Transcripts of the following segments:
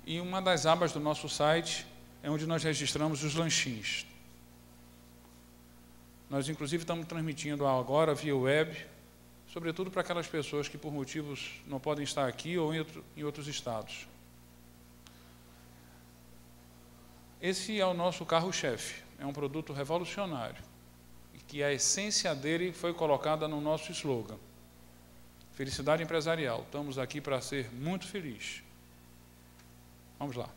E uma das abas do nosso site é onde nós registramos os lanchins. Nós, inclusive, estamos transmitindo agora via web, sobretudo para aquelas pessoas que, por motivos, não podem estar aqui ou em outros estados. Esse é o nosso carro-chefe. É um produto revolucionário, e que a essência dele foi colocada no nosso slogan. Felicidade empresarial. Estamos aqui para ser muito felizes. Vamos lá.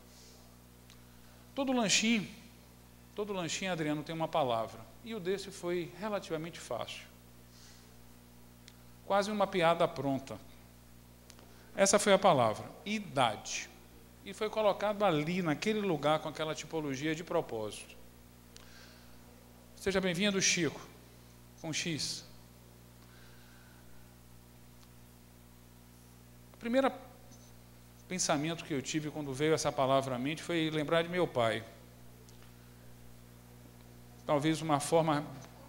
Todo lanchinho, Adriano, tem uma palavra. E o desse foi relativamente fácil. Quase uma piada pronta. Essa foi a palavra, idade. E foi colocado ali, naquele lugar, com aquela tipologia de propósito. Seja bem-vindo, Chico, com X. O primeiro pensamento que eu tive quando veio essa palavra à mente foi lembrar de meu pai. Talvez uma forma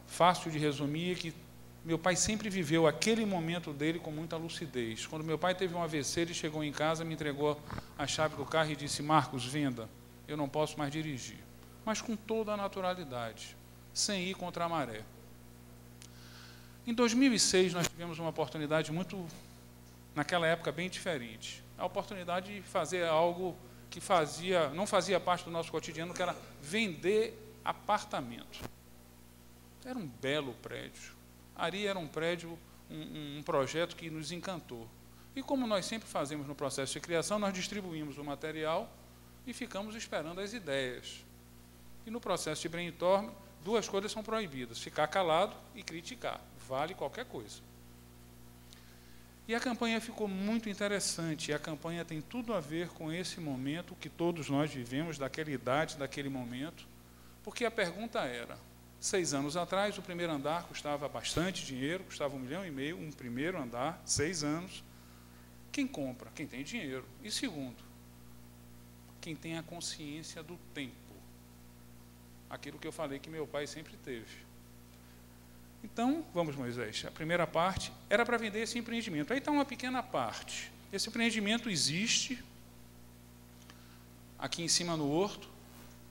fácil de resumir é que meu pai sempre viveu aquele momento dele com muita lucidez. Quando meu pai teve um AVC, ele chegou em casa, me entregou a chave do carro e disse: Marcos, venda, eu não posso mais dirigir. Mas com toda a naturalidade, sem ir contra a maré. Em 2006, nós tivemos uma oportunidade muito, naquela época, bem diferente. A oportunidade de fazer algo que não fazia parte do nosso cotidiano, que era vender apartamento. Era um belo prédio. Ali era um prédio, um projeto que nos encantou. E como nós sempre fazemos no processo de criação, nós distribuímos o material e ficamos esperando as ideias. E no processo de brainstorm, duas coisas são proibidas: ficar calado e criticar. Vale qualquer coisa. E a campanha ficou muito interessante. E a campanha tem tudo a ver com esse momento que todos nós vivemos, daquela idade, daquele momento. Porque a pergunta era: 6 anos atrás, o primeiro andar custava bastante dinheiro, custava R$1,5 milhão, um primeiro andar, 6 anos. Quem compra? Quem tem dinheiro. E segundo, quem tem a consciência do tempo. Aquilo que eu falei que meu pai sempre teve. Então, vamos, Moisés, a primeira parte era para vender esse empreendimento. Aí está uma pequena parte. Esse empreendimento existe aqui em cima no Horto,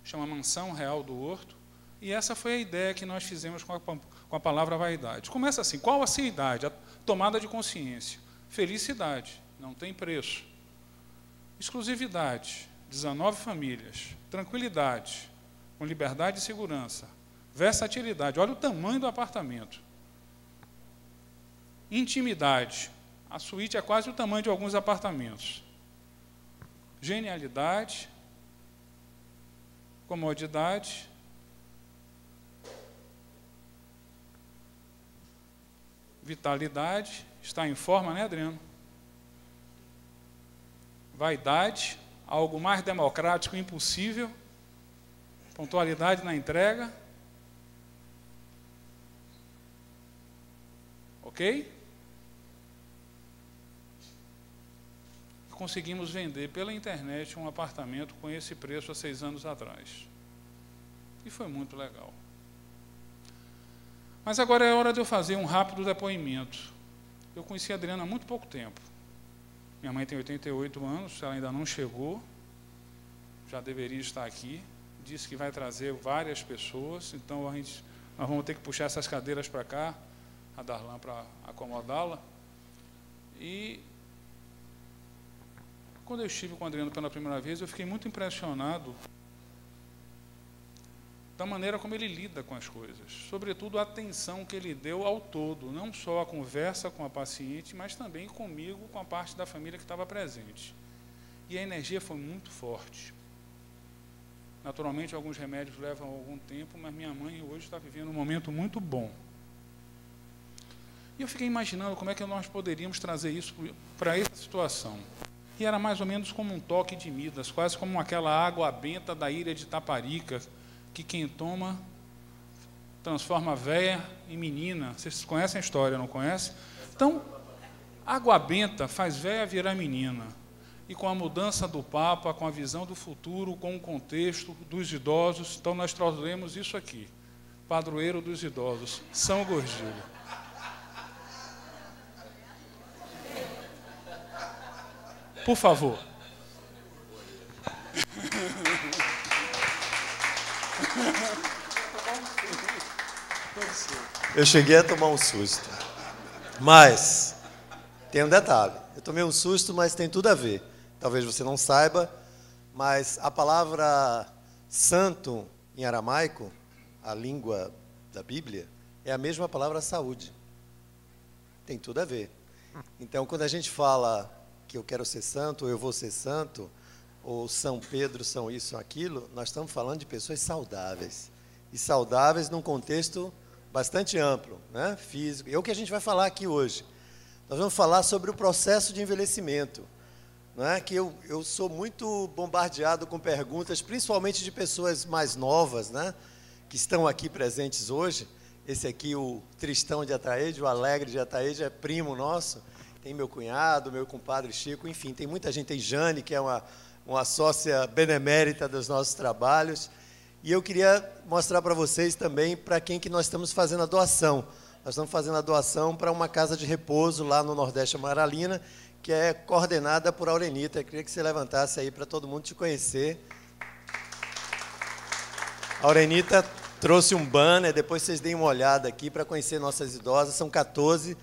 chama Mansão Real do Horto, e essa foi a ideia que nós fizemos com a palavra vaidade. Começa assim: qual a sua idade? A tomada de consciência. Felicidade, não tem preço. Exclusividade, 19 famílias. Tranquilidade, com liberdade e segurança. Versatilidade, olha o tamanho do apartamento. Intimidade, a suíte é quase o tamanho de alguns apartamentos. Genialidade, comodidade, vitalidade, está em forma, né, Adriano? Vaidade, algo mais democrático impossível. Pontualidade na entrega. Ok? Conseguimos vender pela internet um apartamento com esse preço há 6 anos atrás. E foi muito legal. Mas agora é hora de eu fazer um rápido depoimento. Eu conheci a Adriana há muito pouco tempo. Minha mãe tem 88 anos, ela ainda não chegou, já deveria estar aqui. Disse que vai trazer várias pessoas, então nós vamos ter que puxar essas cadeiras para cá, a Darlan para acomodá-la. E quando eu estive com o Adriano pela primeira vez, eu fiquei muito impressionado da maneira como ele lida com as coisas, sobretudo a atenção que ele deu ao todo, não só a conversa com a paciente, mas também comigo, com a parte da família que estava presente. E a energia foi muito forte. Naturalmente, alguns remédios levam algum tempo, mas minha mãe hoje está vivendo um momento muito bom. E eu fiquei imaginando como é que nós poderíamos trazer isso para essa situação. E era mais ou menos como um toque de Midas, quase como aquela água benta da ilha de Taparica, que quem toma transforma a véia em menina. Vocês conhecem a história, não conhecem? Então, água benta faz véia virar menina. E com a mudança do Papa, com a visão do futuro, com o contexto dos idosos, então nós trouxemos isso aqui. Padroeiro dos idosos, São Gorgílio. Por favor. Eu cheguei a tomar um susto. Mas tem um detalhe. Eu tomei um susto, mas tem tudo a ver. Talvez você não saiba, mas a palavra santo em aramaico, a língua da Bíblia, é a mesma palavra saúde. Tem tudo a ver. Então, quando a gente fala que eu quero ser santo, ou eu vou ser santo, ou São Pedro são isso, são aquilo, nós estamos falando de pessoas saudáveis. E saudáveis num contexto bastante amplo, né? Físico. É o que a gente vai falar aqui hoje. Nós vamos falar sobre o processo de envelhecimento. Não é? Que eu sou muito bombardeado com perguntas, principalmente de pessoas mais novas, né? Que estão aqui presentes hoje. Esse aqui, o Tristão de Ataíde, o Alegre de Ataíde, é primo nosso. Tem meu cunhado, meu compadre Chico, enfim, tem muita gente. Tem Jane, que é uma sócia benemérita dos nossos trabalhos. E eu queria mostrar para vocês também para quem que nós estamos fazendo a doação. Nós estamos fazendo a doação para uma casa de repouso lá no Nordeste Amaralina, que é coordenada por Aurenita. Eu queria que você levantasse aí para todo mundo te conhecer. A Aurenita trouxe um banner, depois vocês deem uma olhada aqui para conhecer nossas idosas. São 14,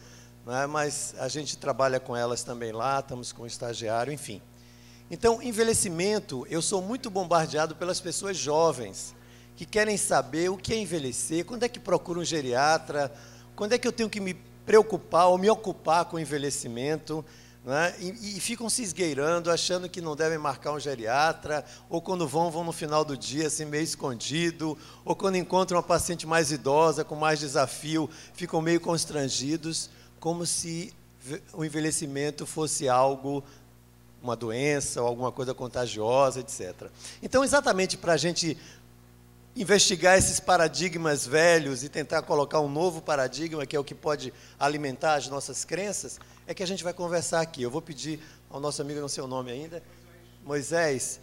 né, mas a gente trabalha com elas também lá, estamos com um estagiário, enfim. Então, envelhecimento, eu sou muito bombardeado pelas pessoas jovens, que querem saber o que é envelhecer, quando é que procuro um geriatra, quando é que eu tenho que me preocupar ou me ocupar com o envelhecimento, né? E ficam se esgueirando, achando que não devem marcar um geriatra, ou quando vão no final do dia, assim, meio escondido, ou quando encontram uma paciente mais idosa, com mais desafio, ficam meio constrangidos, como se o envelhecimento fosse algo, uma doença, ou alguma coisa contagiosa, etc. Então, exatamente para a gente investigar esses paradigmas velhos e tentar colocar um novo paradigma, que é o que pode alimentar as nossas crenças, é que a gente vai conversar aqui. Eu vou pedir ao nosso amigo, não sei o nome ainda, Moisés.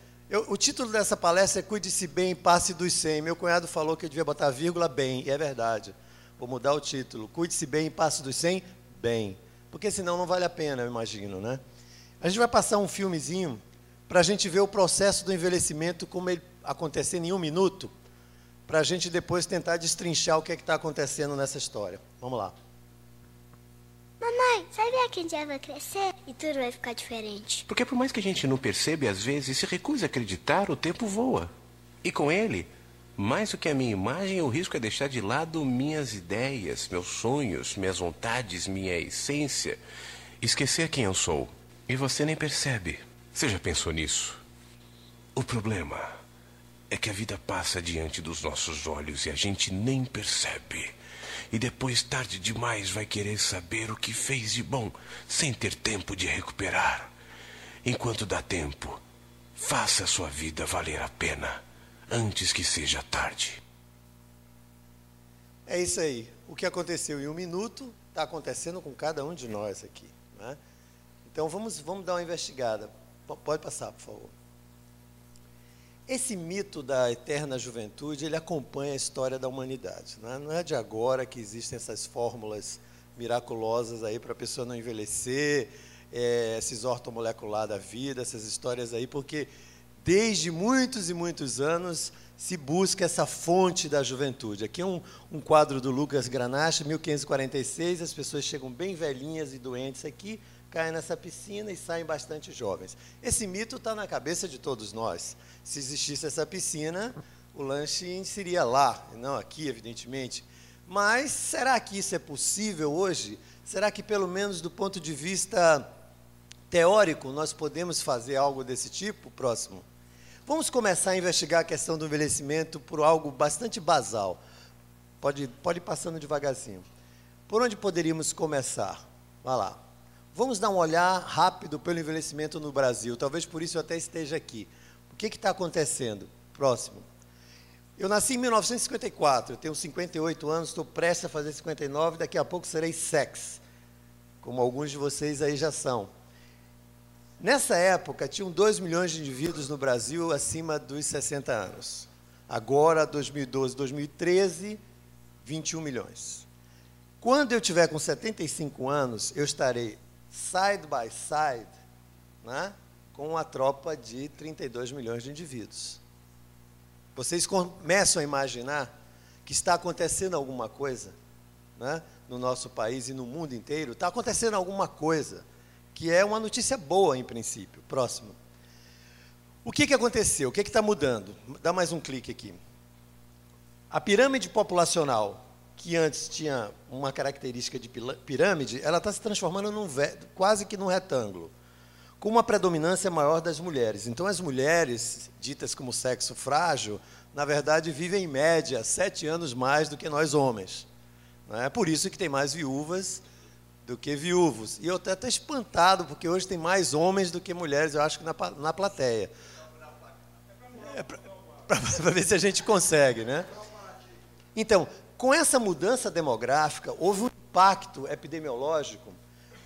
O título dessa palestra é Cuide-se bem, passe dos 100. Meu cunhado falou que eu devia botar vírgula bem, e é verdade. Vou mudar o título. Cuide-se bem, passe dos 100, bem. Porque senão não vale a pena, eu imagino, né? A gente vai passar um filmezinho para a gente ver o processo do envelhecimento, como ele acontecendo em 1 minuto, para a gente depois tentar destrinchar o que é que está acontecendo nessa história. Vamos lá. Mamãe, sabia que a gente vai crescer e tudo vai ficar diferente? Porque por mais que a gente não perceba e às vezes se recuse a acreditar, o tempo voa. E com ele, mais do que a minha imagem, o risco é deixar de lado minhas ideias, meus sonhos, minhas vontades, minha essência. Esquecer quem eu sou. E você nem percebe. Você já pensou nisso? O problema é que a vida passa diante dos nossos olhos e a gente nem percebe. E depois, tarde demais, vai querer saber o que fez de bom, sem ter tempo de recuperar. Enquanto dá tempo, faça a sua vida valer a pena, antes que seja tarde. É isso aí. O que aconteceu em 1 minuto está acontecendo com cada um de nós aqui, né? Então, vamos dar uma investigada. Pode passar, por favor. Esse mito da eterna juventude, ele acompanha a história da humanidade, né? Não é de agora que existem essas fórmulas miraculosas aí para a pessoa não envelhecer, esses ortomolecular da vida, essas histórias aí, porque desde muitos e muitos anos se busca essa fonte da juventude. Aqui é um quadro do Lucas Grenache, 1546, as pessoas chegam bem velhinhas e doentes aqui, caem nessa piscina e saem bastante jovens. Esse mito está na cabeça de todos nós. Se existisse essa piscina, o lanche seria lá, não aqui, evidentemente. Mas será que isso é possível hoje? Será que, pelo menos do ponto de vista teórico, nós podemos fazer algo desse tipo? Próximo. Vamos começar a investigar a questão do envelhecimento por algo bastante basal. Pode ir passando devagarzinho. Por onde poderíamos começar? Vá lá. Vamos dar um olhar rápido pelo envelhecimento no Brasil. Talvez por isso eu até esteja aqui. O que está acontecendo? Próximo. Eu nasci em 1954, eu tenho 58 anos, estou prestes a fazer 59, daqui a pouco serei sex, como alguns de vocês aí já são. Nessa época, tinham 2 milhões de indivíduos no Brasil acima dos 60 anos. Agora, 2012, 2013, 21 milhões. Quando eu tiver com 75 anos, eu estarei side by side, né, com a tropa de 32 milhões de indivíduos. Vocês começam a imaginar que está acontecendo alguma coisa, né, no nosso país e no mundo inteiro? Está acontecendo alguma coisa, que é uma notícia boa, em princípio. Próximo. O que aconteceu? O que está mudando? Dá mais um clique aqui. A pirâmide populacional, que antes tinha uma característica de pirâmide, ela está se transformando quase que num retângulo, com uma predominância maior das mulheres. Então, as mulheres, ditas como sexo frágil, na verdade, vivem, em média, 7 anos mais do que nós homens. Não é por isso que tem mais viúvas do que viúvos. E eu estou até espantado, porque hoje tem mais homens do que mulheres, eu acho que na plateia. Para ver se a gente consegue, né? Então, com essa mudança demográfica, houve um impacto epidemiológico,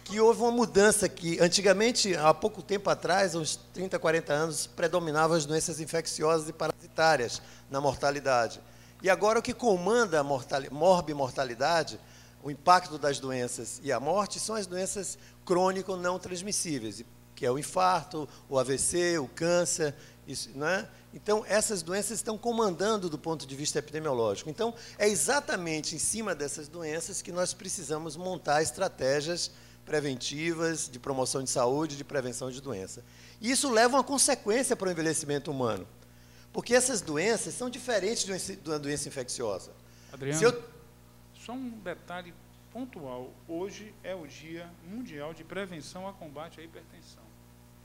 que houve uma mudança que, antigamente, há pouco tempo atrás, uns 30, 40 anos, predominavam as doenças infecciosas e parasitárias na mortalidade. E agora o que comanda a morbimortalidade, o impacto das doenças e a morte, são as doenças crônico não transmissíveis, que é o infarto, o AVC, o câncer, isso, né? Então, essas doenças estão comandando do ponto de vista epidemiológico. Então, é exatamente em cima dessas doenças que nós precisamos montar estratégias preventivas, de promoção de saúde, de prevenção de doença. E isso leva a uma consequência para o envelhecimento humano, porque essas doenças são diferentes de uma doença infecciosa. Adriano, só um detalhe pontual. Hoje é o Dia Mundial de Prevenção a Combate à Hipertensão.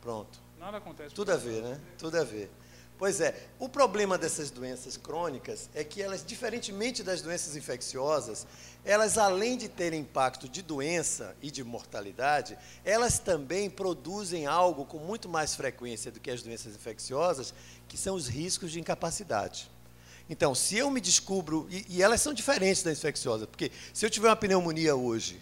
Pronto. Nada acontece. Tudo a ver, né? Tudo a ver. Pois é, o problema dessas doenças crônicas é que elas, diferentemente das doenças infecciosas, elas, além de terem impacto de doença e de mortalidade, elas também produzem algo com muito mais frequência do que as doenças infecciosas, que são os riscos de incapacidade. Então, se eu me descubro, e elas são diferentes da infecciosa, porque se eu tiver uma pneumonia hoje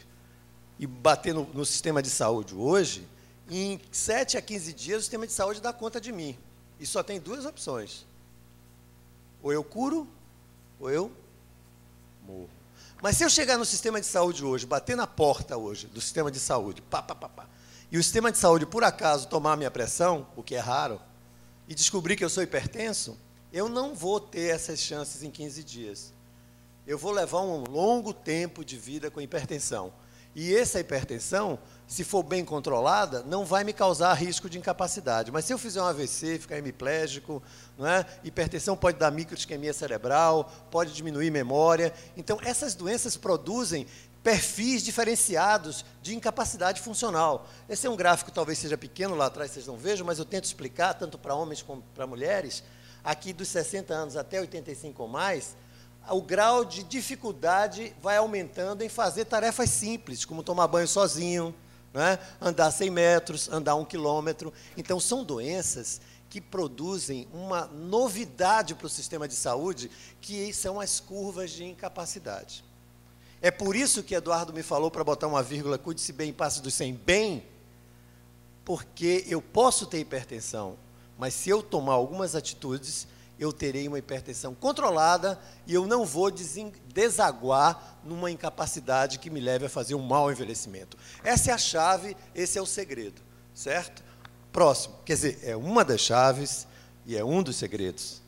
e bater no sistema de saúde hoje, em 7 a 15 dias o sistema de saúde dá conta de mim. E só tem 2 opções. Ou eu curo, ou eu morro. Mas se eu chegar no sistema de saúde hoje, bater na porta hoje do sistema de saúde, e o sistema de saúde, por acaso, tomar a minha pressão, o que é raro, e descobrir que eu sou hipertenso, eu não vou ter essas chances em 15 dias. Eu vou levar um longo tempo de vida com hipertensão. E essa hipertensão, se for bem controlada, não vai me causar risco de incapacidade. Mas se eu fizer um AVC, ficar hemiplégico, não é? Hipertensão pode dar microisquemia cerebral, pode diminuir memória. Então, essas doenças produzem perfis diferenciados de incapacidade funcional. Esse é um gráfico, talvez seja pequeno, lá atrás vocês não vejam, mas eu tento explicar, tanto para homens como para mulheres, aqui dos 60 anos até 85 ou mais, o grau de dificuldade vai aumentando em fazer tarefas simples, como tomar banho sozinho, né? Andar 100 metros, andar 1 quilômetro. Então, são doenças que produzem uma novidade para o sistema de saúde, que são as curvas de incapacidade. É por isso que Eduardo me falou para botar uma vírgula, cuide-se bem, passe dos 100 bem, porque eu posso ter hipertensão, mas se eu tomar algumas atitudes, eu terei uma hipertensão controlada e eu não vou desaguar numa incapacidade que me leve a fazer um mau envelhecimento. Essa é a chave, esse é o segredo, certo? Próximo, quer dizer, é uma das chaves e é um dos segredos.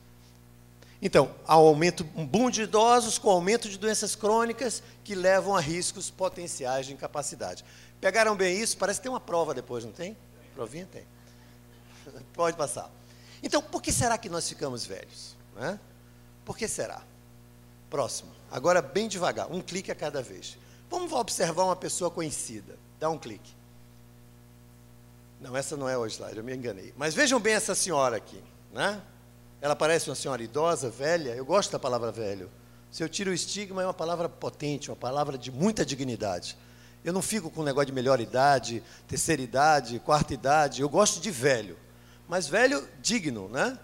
Então, há um boom de idosos com aumento de doenças crônicas que levam a riscos potenciais de incapacidade. Pegaram bem isso? Parece que tem uma prova depois, não tem? Provinha tem. Pode passar. Então, por que será que nós ficamos velhos? Né? Por que será? Próximo. Agora, bem devagar, um clique a cada vez. Vamos observar uma pessoa conhecida. Dá um clique. Não, essa não é o slide, eu me enganei. Mas vejam bem essa senhora aqui. Né? Ela parece uma senhora idosa, velha. Eu gosto da palavra velho. Se eu tiro o estigma, é uma palavra potente, uma palavra de muita dignidade. Eu não fico com um negócio de melhor idade, terceira idade, quarta idade. Eu gosto de velho. Mas velho digno, né?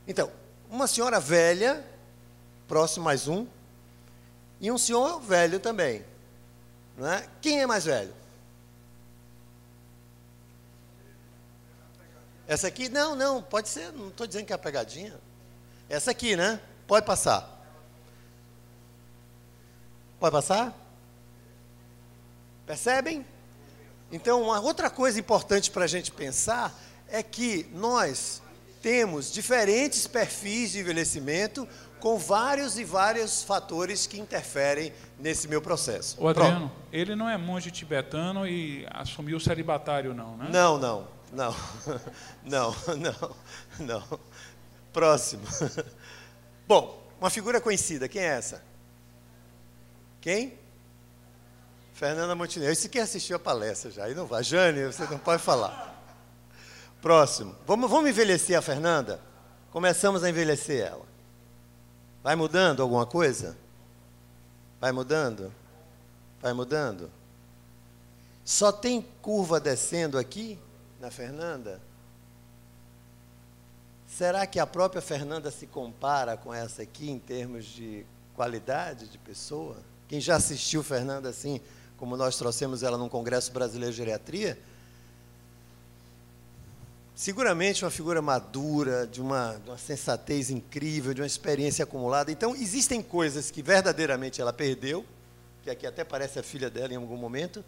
Então, uma senhora velha, próximo mais um, e um senhor velho também. Né? Quem é mais velho? Essa aqui? Não, pode ser, não estou dizendo que é a pegadinha. Essa aqui, né? Pode passar. Pode passar? Percebem? Então, uma outra coisa importante para a gente pensar é que nós temos diferentes perfis de envelhecimento com vários e vários fatores que interferem nesse meu processo. Ô, Adriano, ele não é monge tibetano e assumiu o celibatário, não, né? Não, não, não, não, não, não. Próximo. Bom, uma figura conhecida, quem é essa? Quem? Fernanda Montenegro. Esse que assistiu a palestra já, aí não vai. Jane, você não pode falar. Próximo. Vamos envelhecer a Fernanda? Começamos a envelhecer ela. Vai mudando alguma coisa? Vai mudando? Vai mudando? Só tem curva descendo aqui, na Fernanda? Será que a própria Fernanda se compara com essa aqui em termos de qualidade de pessoa? Quem já assistiu Fernanda assim, como nós trouxemos ela num Congresso Brasileiro de Geriatria? Seguramente uma figura madura, de uma sensatez incrível, de uma experiência acumulada. Então, existem coisas que verdadeiramente ela perdeu, que aqui até parece a filha dela em algum momento,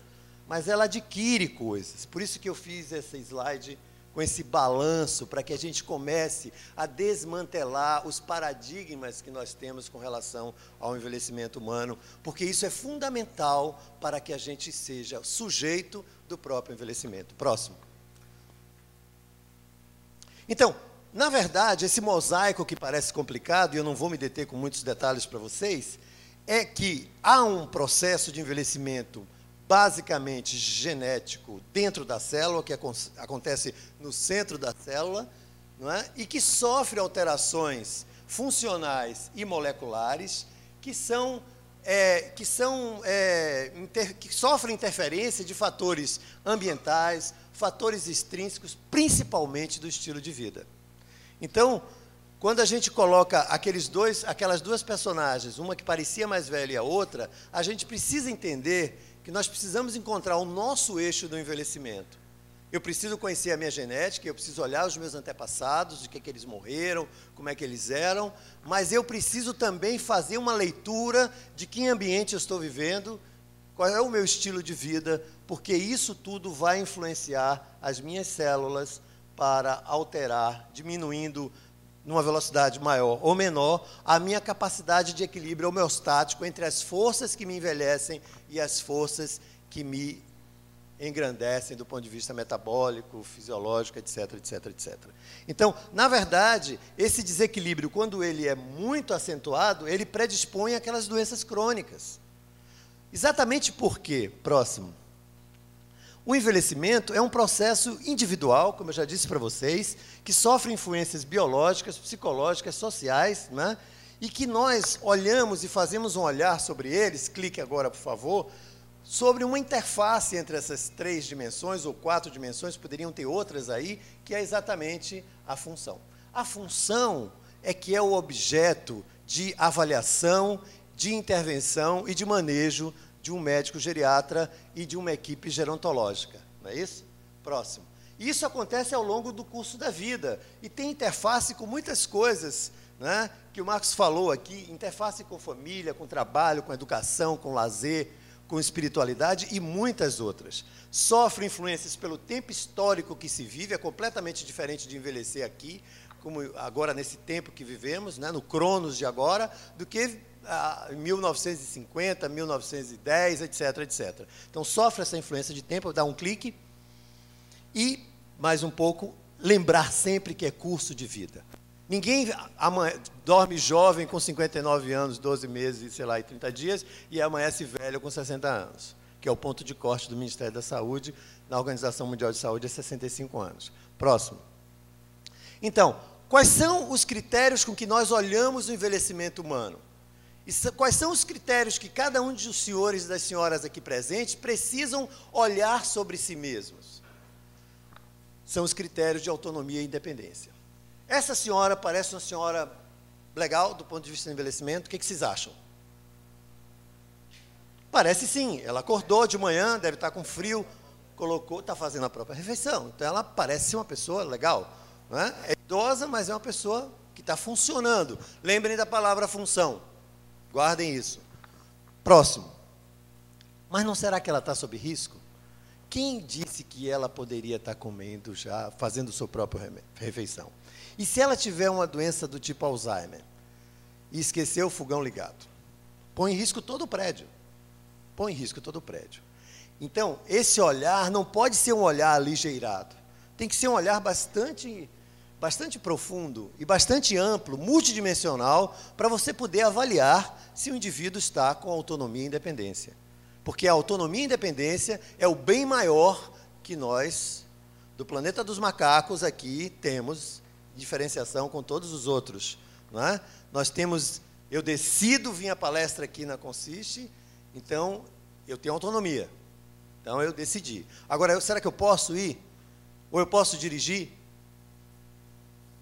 mas ela adquire coisas. Por isso que eu fiz esse slide com esse balanço, para que a gente comece a desmantelar os paradigmas que nós temos com relação ao envelhecimento humano, porque isso é fundamental para que a gente seja sujeito do próprio envelhecimento. Próximo. Então, na verdade, esse mosaico que parece complicado, e eu não vou me deter com muitos detalhes para vocês, é que há um processo de envelhecimento basicamente genético dentro da célula, que acontece no centro da célula, não é? E que sofre alterações funcionais e moleculares que sofrem interferência de fatores ambientais, fatores extrínsecos, principalmente do estilo de vida. Então, quando a gente coloca aquelas duas personagens, uma que parecia mais velha e a outra, a gente precisa entender que nós precisamos encontrar o nosso eixo do envelhecimento. Eu preciso conhecer a minha genética, eu preciso olhar os meus antepassados, de que eles morreram, como é que eles eram, mas eu preciso também fazer uma leitura de que ambiente eu estou vivendo, qual é o meu estilo de vida, porque isso tudo vai influenciar as minhas células para alterar, diminuindo numa velocidade maior ou menor, a minha capacidade de equilíbrio homeostático entre as forças que me envelhecem e as forças que me engrandecem do ponto de vista metabólico, fisiológico, etc, etc, etc. Então, na verdade, esse desequilíbrio, quando ele é muito acentuado, ele predispõe àquelas doenças crônicas. Exatamente porque, próximo, o envelhecimento é um processo individual, como eu já disse para vocês, que sofre influências biológicas, psicológicas, sociais, né? E que nós olhamos e fazemos um olhar sobre eles, clique agora, por favor, sobre uma interface entre essas 3 dimensões, ou 4 dimensões, poderiam ter outras aí, que é exatamente a função. A função é que é o objeto de avaliação, de intervenção e de manejo de um médico geriatra e de uma equipe gerontológica, não é isso? Próximo. Isso acontece ao longo do curso da vida e tem interface com muitas coisas, né, que o Marcos falou aqui, interface com família, com trabalho, com educação, com lazer, com espiritualidade e muitas outras. Sofre influências pelo tempo histórico que se vive, é completamente diferente de envelhecer aqui, como agora nesse tempo que vivemos, né, no Cronos de agora, do que 1950, 1910, etc, etc. Então, sofre essa influência de tempo, dá um clique e, mais um pouco, lembrar sempre que é curso de vida. Ninguém dorme jovem com 59 anos, 12 meses, sei lá, e 30 dias, e amanhece velho com 60 anos, que é o ponto de corte do Ministério da Saúde, na Organização Mundial de Saúde, é 65 anos. Próximo. Então, quais são os critérios com que nós olhamos o envelhecimento humano? E quais são os critérios que cada um dos senhores e das senhoras aqui presentes precisam olhar sobre si mesmos? São os critérios de autonomia e independência. Essa senhora parece uma senhora legal do ponto de vista do envelhecimento. O que vocês acham? Parece sim. Ela acordou de manhã, deve estar com frio, está fazendo a própria refeição. Então, ela parece ser uma pessoa legal, não é? É idosa, mas é uma pessoa que está funcionando. Lembrem da palavra função. Guardem isso. Próximo. Mas não será que ela está sob risco? Quem disse que ela poderia estar comendo já, fazendo sua própria refeição? E se ela tiver uma doença do tipo Alzheimer e esquecer o fogão ligado? Põe em risco todo o prédio. Põe em risco todo o prédio. Então, esse olhar não pode ser um olhar aligeirado. Tem que ser um olhar bastante profundo e bastante amplo, multidimensional, para você poder avaliar se o indivíduo está com autonomia e independência. Porque a autonomia e independência é o bem maior que nós, do planeta dos macacos, aqui temos diferenciação com todos os outros. Não é? Nós temos, eu decido vir à palestra aqui na Consiste, então eu tenho autonomia. Então eu decidi. Agora, será que eu posso ir? Ou eu posso dirigir?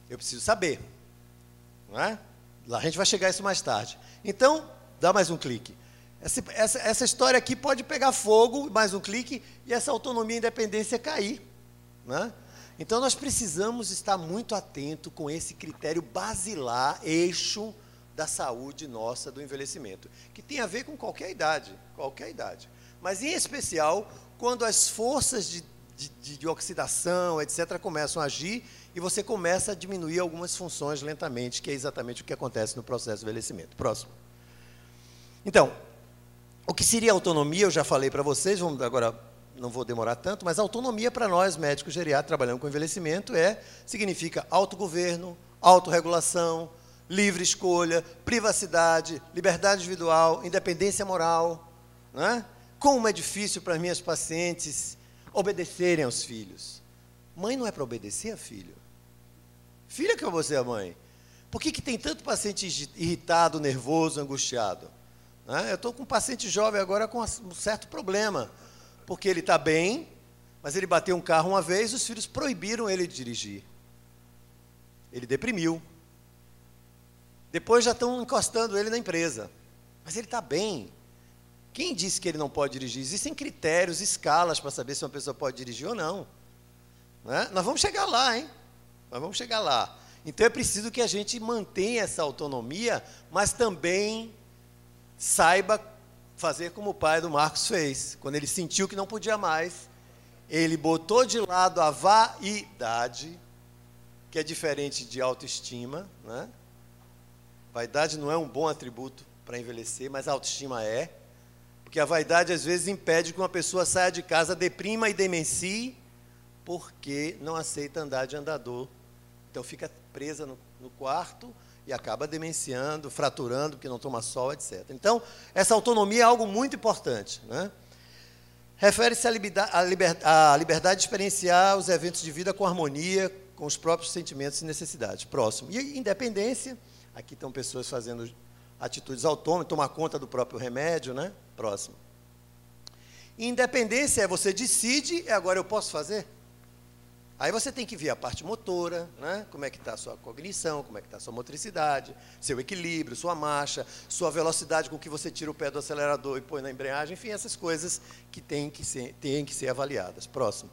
Eu preciso saber. Não é? Lá a gente vai chegar a isso mais tarde. Então, dá mais um clique. Essa história aqui pode pegar fogo, mais um clique, e essa autonomia e independência cair. Não é? Então, nós precisamos estar muito atento com esse critério basilar, eixo da saúde nossa, do envelhecimento, que tem a ver com qualquer idade, mas em especial quando as forças de oxidação, etc., começam a agir e você começa a diminuir algumas funções lentamente, que é exatamente o que acontece no processo de envelhecimento. Próximo. Então, o que seria autonomia, eu já falei para vocês, agora não vou demorar tanto, mas autonomia para nós, médicos geriatras, trabalhando com envelhecimento, significa autogoverno, autorregulação, livre escolha, privacidade, liberdade individual, independência moral. Não é? Como é difícil para as minhas pacientes obedecerem aos filhos. Mãe não é para obedecer a filho. Filho é que você é a mãe. Por que tem tanto paciente irritado, nervoso, angustiado? Não é? Eu estou com um paciente jovem agora com um certo problema, porque ele está bem, mas ele bateu um carro uma vez, os filhos proibiram ele de dirigir. Ele deprimiu. Depois já estão encostando ele na empresa. Mas ele está bem. Quem disse que ele não pode dirigir? Existem critérios, escalas para saber se uma pessoa pode dirigir ou não. Né? Nós vamos chegar lá, hein? Nós vamos chegar lá. Então é preciso que a gente mantenha essa autonomia, mas também saiba fazer como o pai do Marcos fez. Quando ele sentiu que não podia mais, ele botou de lado a vaidade, que é diferente de autoestima, né? Vaidade não é um bom atributo para envelhecer, mas a autoestima é. Porque a vaidade, às vezes, impede que uma pessoa saia de casa, deprima e demencie, porque não aceita andar de andador. Então, fica presa no quarto e acaba demenciando, fraturando, porque não toma sol, etc. Então, essa autonomia é algo muito importante. Né? Refere-se à liberdade de experienciar os eventos de vida com harmonia, com os próprios sentimentos e necessidades. Próximo. E independência. Aqui estão pessoas fazendo atitudes autônomas, tomar conta do próprio remédio, né? Próximo. Independência é você decide, agora eu posso fazer? Aí você tem que ver a parte motora, né? Como é que está a sua cognição, como é que está a sua motricidade, seu equilíbrio, sua marcha, sua velocidade com que você tira o pé do acelerador e põe na embreagem, enfim, essas coisas que têm que ser avaliadas. Próximo.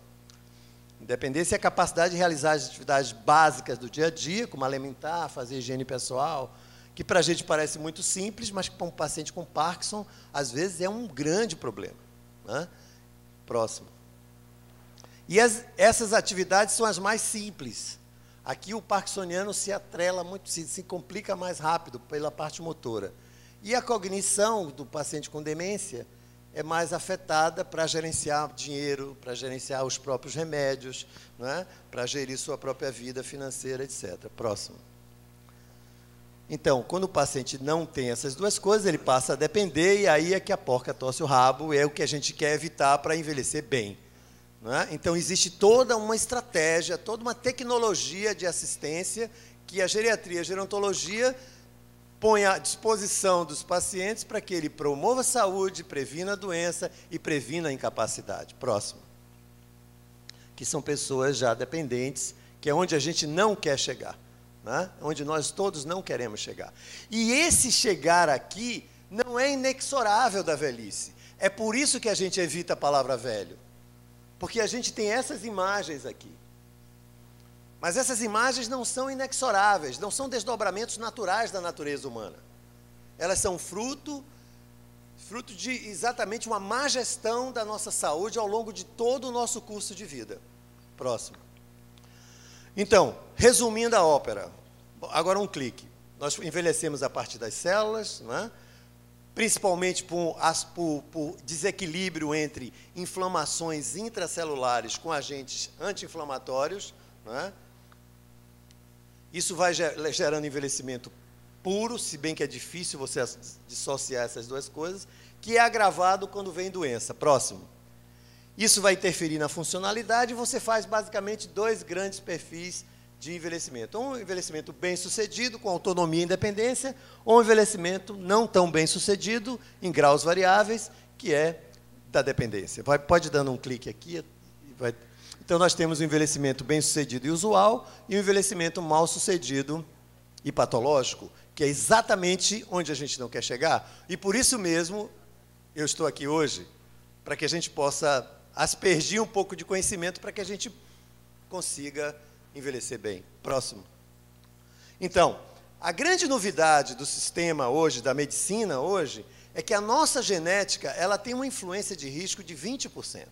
Independência é a capacidade de realizar as atividades básicas do dia a dia, como alimentar, fazer higiene pessoal, que para a gente parece muito simples, mas para um paciente com Parkinson, às vezes é um grande problema. Né? Próximo. E essas atividades são as mais simples. Aqui o parkinsoniano se atrela muito, se complica mais rápido pela parte motora. E a cognição do paciente com demência é mais afetada para gerenciar dinheiro, para gerenciar os próprios remédios, né? Para gerir sua própria vida financeira, etc. Próximo. Então, quando o paciente não tem essas duas coisas, ele passa a depender, e aí é que a porca torce o rabo, é o que a gente quer evitar para envelhecer bem. Né? Então, existe toda uma estratégia, toda uma tecnologia de assistência que a geriatria, a gerontologia põe à disposição dos pacientes para que ele promova a saúde, previna a doença e previna a incapacidade. Próximo. Que são pessoas já dependentes, que é onde a gente não quer chegar, né? Onde nós todos não queremos chegar. E esse chegar aqui não é inexorável da velhice. É por isso que a gente evita a palavra velho. Porque a gente tem essas imagens aqui. Mas essas imagens não são inexoráveis, não são desdobramentos naturais da natureza humana. Elas são fruto de exatamente uma má gestão da nossa saúde ao longo de todo o nosso curso de vida. Próximo. Então, resumindo a ópera, agora um clique. Nós envelhecemos a partir das células, né? Principalmente por desequilíbrio entre inflamações intracelulares com agentes anti-inflamatórios, né? Isso vai gerando envelhecimento puro, se bem que é difícil você dissociar essas duas coisas, que é agravado quando vem doença. Próximo. Isso vai interferir na funcionalidade e você faz basicamente dois grandes perfis de envelhecimento. Um envelhecimento bem-sucedido, com autonomia e independência, ou um envelhecimento não tão bem-sucedido, em graus variáveis, que é da dependência. Pode ir dando um clique aqui. Então, nós temos o envelhecimento bem-sucedido e usual, e o envelhecimento mal-sucedido e patológico, que é exatamente onde a gente não quer chegar. E, por isso mesmo, eu estou aqui hoje, para que a gente possa aspergir um pouco de conhecimento, para que a gente consiga envelhecer bem. Próximo. Então, a grande novidade do sistema hoje, da medicina hoje, é que a nossa genética ela tem uma influência de risco de 20%.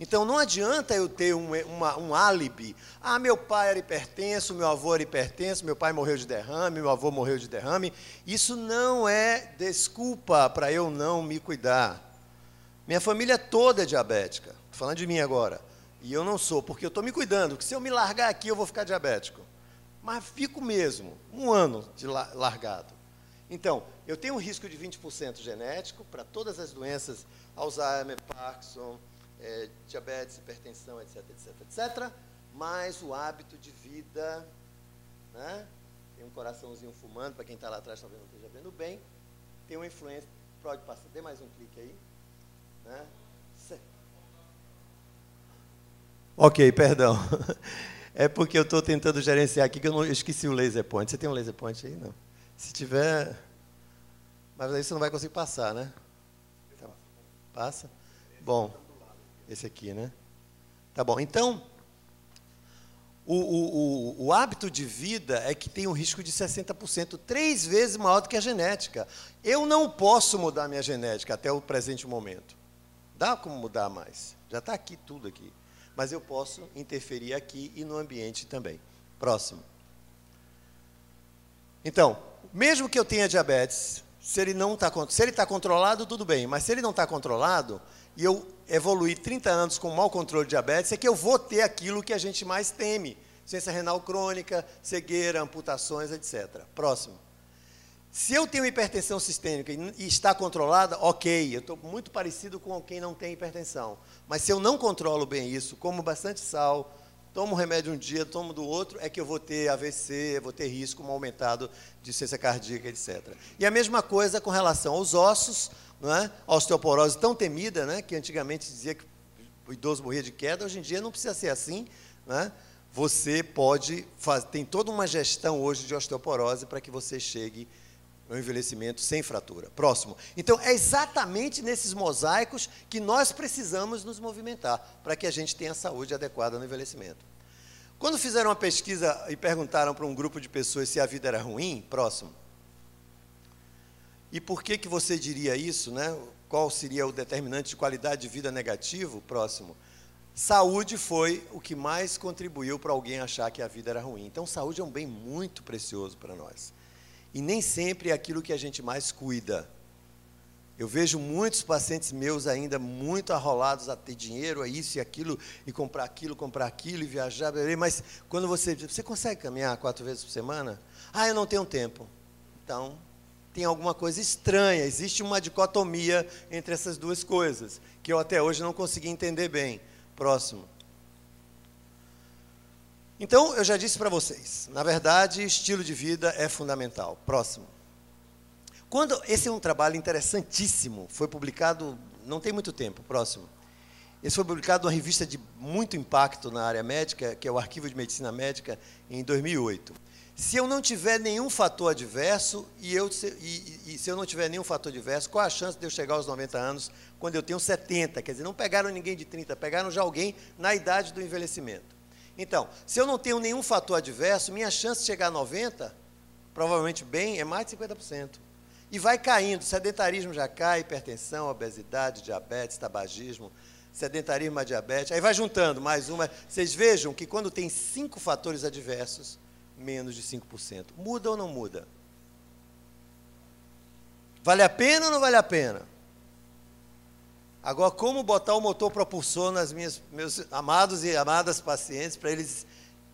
Então, não adianta eu ter um álibi. Ah, meu pai era hipertenso, meu avô era hipertenso, meu pai morreu de derrame, meu avô morreu de derrame. Isso não é desculpa para eu não me cuidar. Minha família toda é diabética. Estou falando de mim agora. E eu não sou, porque eu estou me cuidando, porque se eu me largar aqui, eu vou ficar diabético. Mas fico mesmo, 1 ano de largado. Então, eu tenho um risco de 20% genético para todas as doenças, Alzheimer, Parkinson, diabetes, hipertensão, etc, etc, etc. Mas o hábito de vida, né? Tem um coraçãozinho fumando, para quem está lá atrás talvez não esteja vendo bem, tem uma influência, pode passar, dê mais um clique aí. Né? Ok, perdão. É porque eu estou tentando gerenciar aqui, que eu esqueci o laser point. Você tem um laser point aí? Não. Se tiver... Mas aí você não vai conseguir passar, né? Então, passa? Bom, esse aqui, né? Tá bom. Então, o hábito de vida é que tem um risco de 60%, 3 vezes maior do que a genética. Eu não posso mudar minha genética até o presente momento. Dá como mudar mais. Já está aqui, tudo aqui. Mas eu posso interferir aqui e no ambiente também. Próximo. Então, mesmo que eu tenha diabetes, se ele está controlado, tudo bem. Mas se ele não está controlado, e eu evoluir 30 anos com mau controle de diabetes, é que eu vou ter aquilo que a gente mais teme. Insuficiência renal crônica, cegueira, amputações, etc. Próximo. Se eu tenho hipertensão sistêmica e está controlada, ok, eu estou muito parecido com quem não tem hipertensão. Mas se eu não controlo bem isso, como bastante sal, tomo remédio um dia, tomo do outro, é que eu vou ter AVC, vou ter risco aumentado de insuficiência cardíaca, etc. E a mesma coisa com relação aos ossos, não é? A osteoporose tão temida, né? Que antigamente dizia que o idoso morria de queda, hoje em dia não precisa ser assim, né? Você pode fazer, tem toda uma gestão hoje de osteoporose para que você chegue ao envelhecimento sem fratura. Próximo. Então, é exatamente nesses mosaicos que nós precisamos nos movimentar para que a gente tenha saúde adequada no envelhecimento. Quando fizeram uma pesquisa e perguntaram para um grupo de pessoas se a vida era ruim, próximo. E por que você diria isso, né? Qual seria o determinante de qualidade de vida negativo? Próximo. Saúde foi o que mais contribuiu para alguém achar que a vida era ruim. Então, saúde é um bem muito precioso para nós. E nem sempre é aquilo que a gente mais cuida. Eu vejo muitos pacientes meus ainda muito arrolados a ter dinheiro, a isso e aquilo, e comprar aquilo, e viajar, mas quando você consegue caminhar 4 vezes por semana? Ah, eu não tenho tempo. Então, tem alguma coisa estranha, existe uma dicotomia entre essas duas coisas, que eu até hoje não consegui entender bem. Próximo. Então, eu já disse para vocês, na verdade, estilo de vida é fundamental. Próximo. Esse é um trabalho interessantíssimo, foi publicado, não tem muito tempo, próximo. Esse foi publicado numa revista de muito impacto na área médica, que é o Arquivo de Medicina Médica, em 2008. Se eu não tiver nenhum fator adverso, se eu não tiver nenhum fator adverso, qual a chance de eu chegar aos 90 anos quando eu tenho 70? Quer dizer, não pegaram ninguém de 30, pegaram já alguém na idade do envelhecimento. Então, se eu não tenho nenhum fator adverso, minha chance de chegar a 90, provavelmente bem, é mais de 50%. E vai caindo, sedentarismo já cai, hipertensão, obesidade, diabetes, tabagismo, sedentarismo, a diabetes, aí vai juntando mais uma. Vocês vejam que quando tem 5 fatores adversos, menos de 5%. Muda ou não muda? Vale a pena ou não vale a pena? Agora, como botar o motor propulsor nas meus amados e amadas pacientes, para eles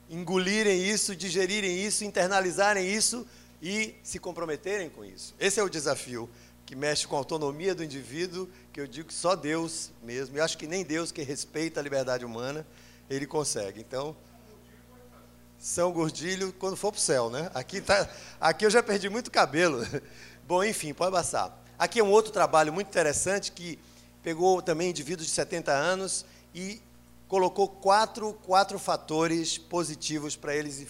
engolirem isso, digerirem isso, internalizarem isso e se comprometerem com isso? Esse é o desafio que mexe com a autonomia do indivíduo, que eu digo que só Deus mesmo, eu acho que nem Deus, que respeita a liberdade humana, ele consegue. Então, São Gordilho, quando for para o céu, né? Aqui eu já perdi muito cabelo. Bom, enfim, pode passar. Aqui é um outro trabalho muito interessante que pegou também indivíduos de 70 anos e colocou quatro fatores positivos para eles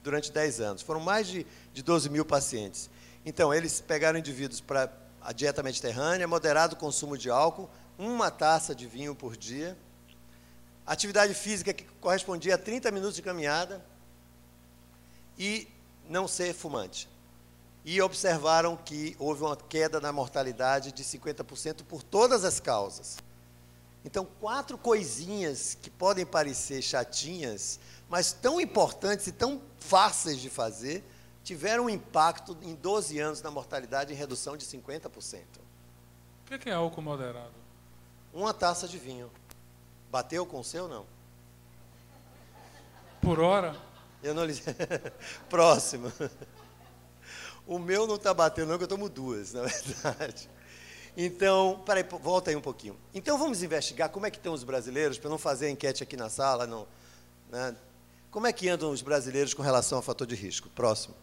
durante 10 anos. Foram mais de 12 mil pacientes. Então, eles pegaram indivíduos para a dieta mediterrânea, moderado consumo de álcool, 1 taça de vinho por dia, atividade física que correspondia a 30 minutos de caminhada e não ser fumante. E observaram que houve uma queda na mortalidade de 50% por todas as causas. Então, 4 coisinhas que podem parecer chatinhas, mas tão importantes e tão fáceis de fazer, tiveram um impacto em 12 anos na mortalidade em redução de 50%. O que é álcool moderado? 1 taça de vinho. Bateu com o seu, não? Por hora? Eu não lhe... Próximo. O meu não está batendo, não, que eu tomo 2, na verdade. Então, peraí, volta aí um pouquinho. Então, vamos investigar como é que estão os brasileiros, para não fazer a enquete aqui na sala, não, né? Como é que andam os brasileiros com relação ao fator de risco? Próximo.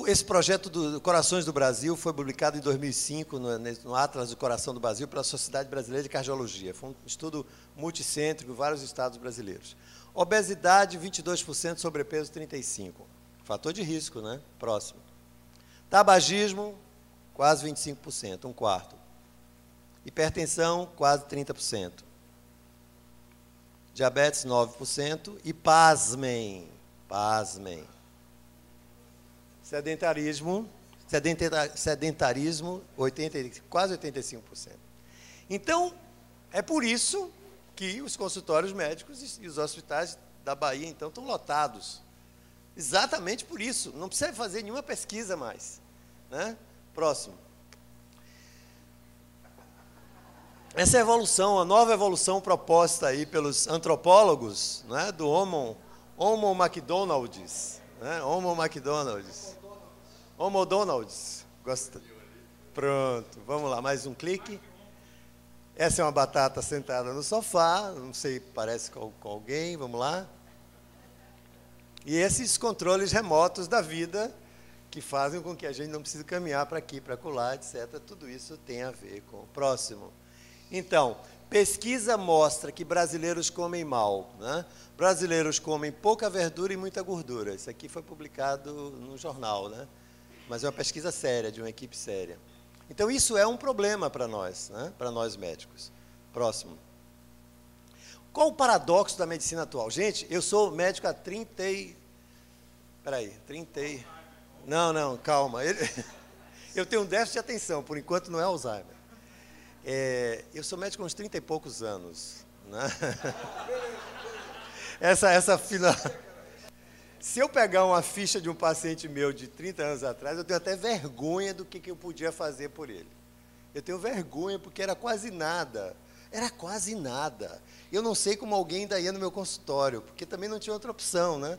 Esse projeto do Corações do Brasil foi publicado em 2005 no Atlas do Coração do Brasil pela Sociedade Brasileira de Cardiologia. Foi um estudo multicêntrico em vários estados brasileiros. Obesidade, 22%, sobrepeso, 35%. Fator de risco, né? Próximo. Tabagismo, quase 25%, 1/4. Hipertensão, quase 30%. Diabetes, 9%. E pasmem, sedentarismo, quase 85%. Então, é por isso que os consultórios médicos e os hospitais da Bahia, então, estão lotados. Exatamente por isso. Não precisa fazer nenhuma pesquisa mais, né? Próximo. Essa evolução, a nova evolução proposta aí pelos antropólogos, né, do Homo McDonald's, né? Homo Donald's. Gosta? Pronto, vamos lá, mais um clique. Essa é uma batata sentada no sofá, não sei, parece com alguém, vamos lá. E esses controles remotos da vida, que fazem com que a gente não precise caminhar para aqui, para acolá, etc. Tudo isso tem a ver com o próximo. Então, pesquisa mostra que brasileiros comem mal, né? Brasileiros comem pouca verdura e muita gordura. Isso aqui foi publicado no jornal, né? Mas é uma pesquisa séria, de uma equipe séria. Então, isso é um problema para nós, né? Para nós médicos. Próximo. Qual o paradoxo da medicina atual? Gente, eu sou médico há 30 e... Não, calma. Eu tenho um déficit de atenção, por enquanto não é Alzheimer. Eu sou médico há uns 30 e poucos anos, né? Essa final... Se eu pegar uma ficha de um paciente meu de 30 anos atrás, eu tenho até vergonha do que eu podia fazer por ele. Eu tenho vergonha porque era quase nada. Eu não sei como alguém ainda ia no meu consultório, porque também não tinha outra opção, né?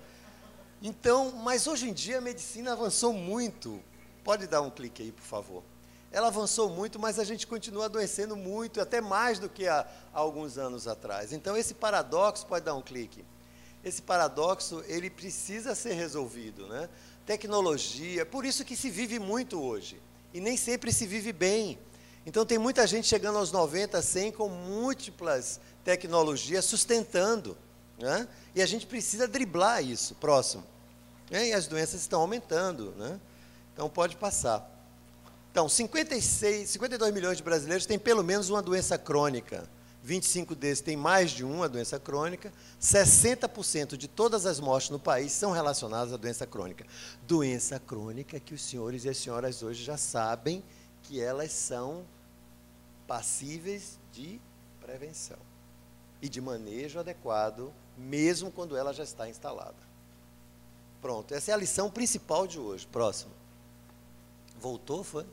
Então, mas hoje em dia a medicina avançou muito. Pode dar um clique aí, por favor. Ela avançou muito, mas a gente continua adoecendo muito, até mais do que há alguns anos atrás. Então, esse paradoxo, pode dar um clique. Esse paradoxo, ele precisa ser resolvido, né? Tecnologia, por isso que se vive muito hoje, e nem sempre se vive bem. Então, tem muita gente chegando aos 90, 100, com múltiplas tecnologias sustentando, né? E a gente precisa driblar isso. Próximo. E as doenças estão aumentando, né? Então, pode passar. Então, 52 milhões de brasileiros têm pelo menos uma doença crônica. 25 desses têm mais de uma doença crônica. 60% de todas as mortes no país são relacionadas à doença crônica. Doença crônica que os senhores e as senhoras hoje já sabem que elas são passíveis de prevenção e de manejo adequado, mesmo quando ela já está instalada. Pronto, essa é a lição principal de hoje. Próximo. Voltou, foi?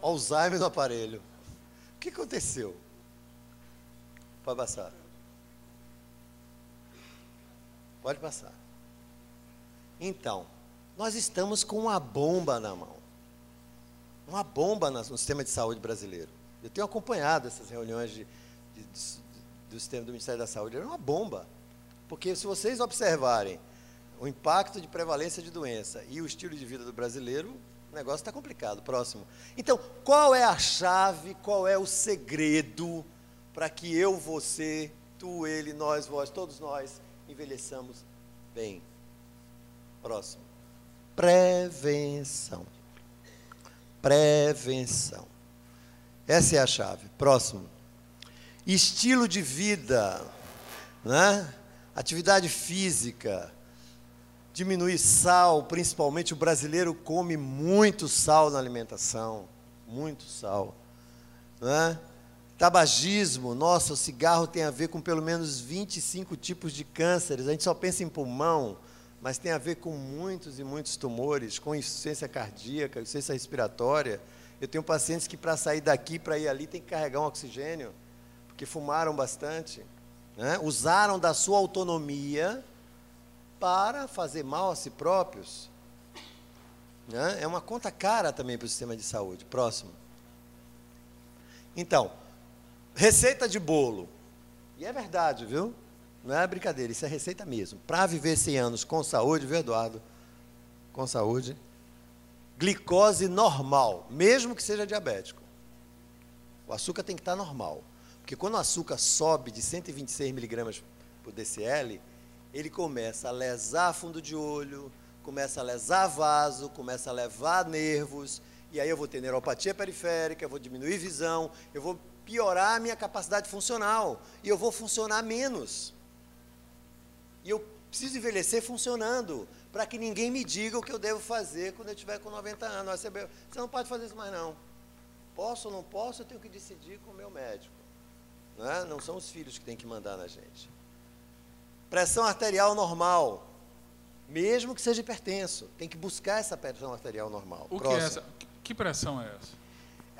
Alzheimer no aparelho. O que aconteceu? Pode passar. Pode passar. Então, nós estamos com uma bomba na mão. Uma bomba no sistema de saúde brasileiro. Eu tenho acompanhado essas reuniões do sistema do Ministério da Saúde. Era uma bomba. Porque se vocês observarem o impacto de prevalência de doença e o estilo de vida do brasileiro, o negócio está complicado. Próximo. Então, qual é a chave, qual é o segredo para que eu, você, tu, ele, nós, vós, todos nós envelheçamos bem? Próximo. Prevenção. Prevenção. Essa é a chave. Próximo. Estilo de vida, né? Atividade física, diminuir sal, principalmente o brasileiro come muito sal na alimentação, muito sal, né? Tabagismo, nossa, o cigarro tem a ver com pelo menos 25 tipos de cânceres, a gente só pensa em pulmão, mas tem a ver com muitos e muitos tumores, com insuficiência cardíaca, insuficiência respiratória. Eu tenho pacientes que para sair daqui, para ir ali, tem que carregar um oxigênio, porque fumaram bastante, né? Usaram da sua autonomia para fazer mal a si próprios, né? É uma conta cara também para o sistema de saúde. Próximo. Então, receita de bolo. E é verdade, viu? Não é brincadeira, isso é receita mesmo. Para viver 100 anos com saúde, viu, Eduardo? Com saúde. Glicose normal, mesmo que seja diabético. O açúcar tem que estar normal. Porque quando o açúcar sobe de 126 miligramas por decl, ele começa a lesar fundo de olho, começa a lesar vaso, começa a levar nervos, e aí eu vou ter neuropatia periférica, eu vou diminuir visão, eu vou piorar a minha capacidade funcional, e eu vou funcionar menos. E eu preciso envelhecer funcionando, para que ninguém me diga o que eu devo fazer quando eu estiver com 90 anos. Você não pode fazer isso mais não. Posso ou não posso, eu tenho que decidir com o meu médico. Não é? Não são os filhos que têm que mandar na gente. Pressão arterial normal, mesmo que seja hipertenso, tem que buscar essa pressão arterial normal. O que é essa? Que pressão é essa?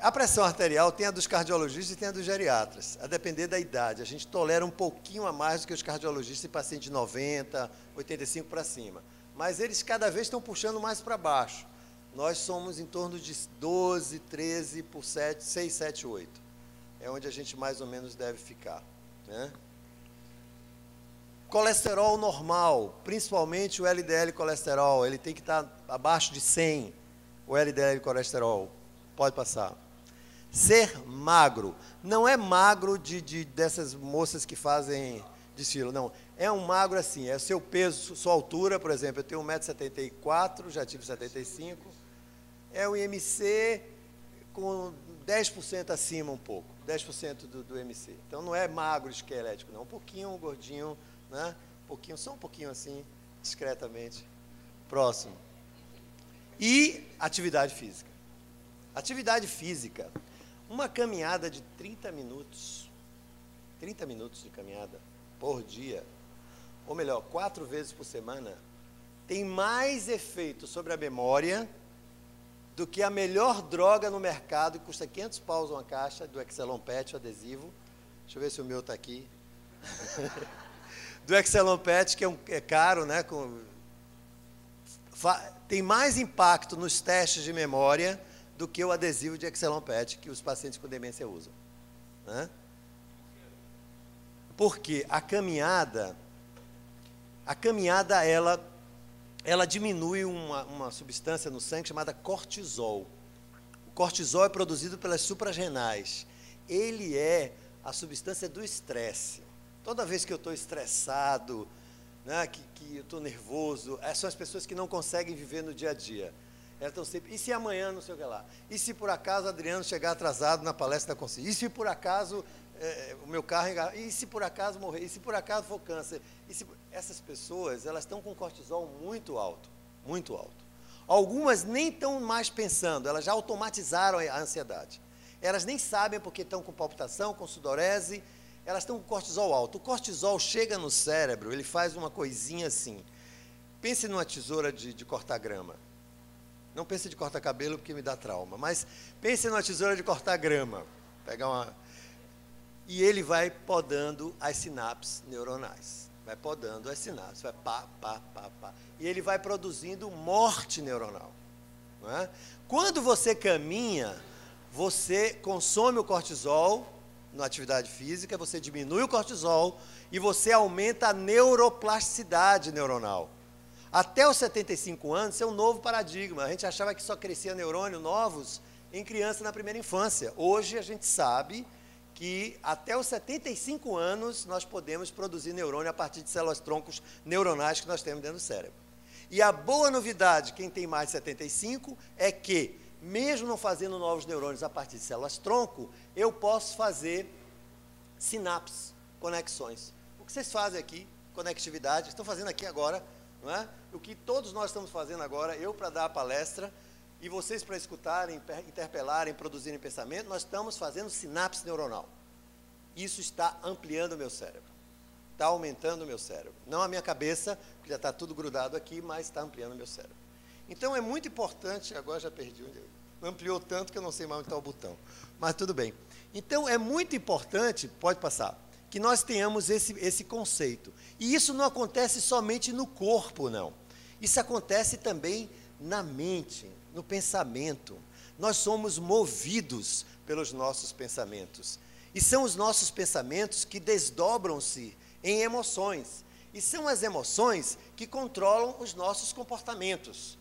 A pressão arterial tem a dos cardiologistas e tem a dos geriatras, a depender da idade. A gente tolera um pouquinho a mais do que os cardiologistas em pacientes de 90, 85 para cima. Mas eles cada vez estão puxando mais para baixo. Nós somos em torno de 12, 13 por 7, 6, 7, 8. É onde a gente mais ou menos deve ficar, né? Colesterol normal, principalmente o LDL colesterol, ele tem que estar abaixo de 100, o LDL colesterol. Pode passar. Ser magro, não é magro dessas moças que fazem desfile, não. É um magro assim, é seu peso, sua altura, por exemplo, eu tenho 1,74 m, já tive 75, é o IMC com 10% acima um pouco, 10% do IMC. Então não é magro esquelético, não, um pouquinho gordinho, né? Só um pouquinho assim, discretamente. Próximo. E atividade física. Atividade física, uma caminhada de 30 minutos de caminhada por dia, ou melhor, 4 vezes por semana, tem mais efeito sobre a memória do que a melhor droga no mercado, que custa 500 paus uma caixa, do Excelon Pet, o adesivo. Deixa eu ver se o meu está aqui. Do Excelon Pet, que é caro, né? Tem mais impacto nos testes de memória do que o adesivo de Excelon Pet que os pacientes com demência usam, né? Porque a caminhada ela diminui uma substância no sangue chamada cortisol. O cortisol é produzido pelas suprarrenais. Ele é a substância do estresse. Toda vez que eu estou estressado, né, que eu estou nervoso, são as pessoas que não conseguem viver no dia a dia. Elas estão sempre, e se amanhã não sei o que lá? E se por acaso Adriano chegar atrasado na palestra da consciência? E se por acaso o meu carro engarrafar? E se por acaso morrer? E se por acaso for câncer? Essas pessoas, elas estão com cortisol muito alto, muito alto. Algumas nem estão mais pensando, elas já automatizaram a ansiedade. elas nem sabem porque estão com palpitação, com sudorese, elas estão com cortisol alto. O cortisol chega no cérebro, ele faz uma coisinha assim. Pense numa tesoura de cortar grama. Não pense de cortar cabelo porque me dá trauma, mas pense numa tesoura de cortar grama. E ele vai podando as sinapses neuronais. Vai podando as sinapses, vai pá. E ele vai produzindo morte neuronal. Não é? Quando você caminha, você consome o cortisol na atividade física, você diminui o cortisol e você aumenta a neuroplasticidade neuronal. Até os 75 anos, isso é um novo paradigma. A gente achava que só crescia neurônios novos em criança na primeira infância. Hoje a gente sabe que até os 75 anos nós podemos produzir neurônio a partir de células-troncos neuronais que nós temos dentro do cérebro. E a boa novidade, quem tem mais de 75, é que, mesmo não fazendo novos neurônios a partir de células-tronco, eu posso fazer sinapses, conexões. O que vocês fazem aqui, conectividade, estão fazendo aqui agora, não é? O que todos nós estamos fazendo agora, eu para dar a palestra, e vocês para escutarem, interpelarem, produzirem pensamento, nós estamos fazendo sinapse neuronal. Isso está ampliando o meu cérebro. Está aumentando o meu cérebro. Não a minha cabeça, que já está tudo grudado aqui, mas está ampliando o meu cérebro. Então é muito importante, agora já perdi onde eu... Ampliou tanto que eu não sei mais onde está o botão. Mas tudo bem. Então é muito importante, pode passar, que nós tenhamos esse conceito. E isso não acontece somente no corpo, não. Isso acontece também na mente, no pensamento. Nós somos movidos pelos nossos pensamentos. E são os nossos pensamentos que desdobram-se em emoções. E são as emoções que controlam os nossos comportamentos.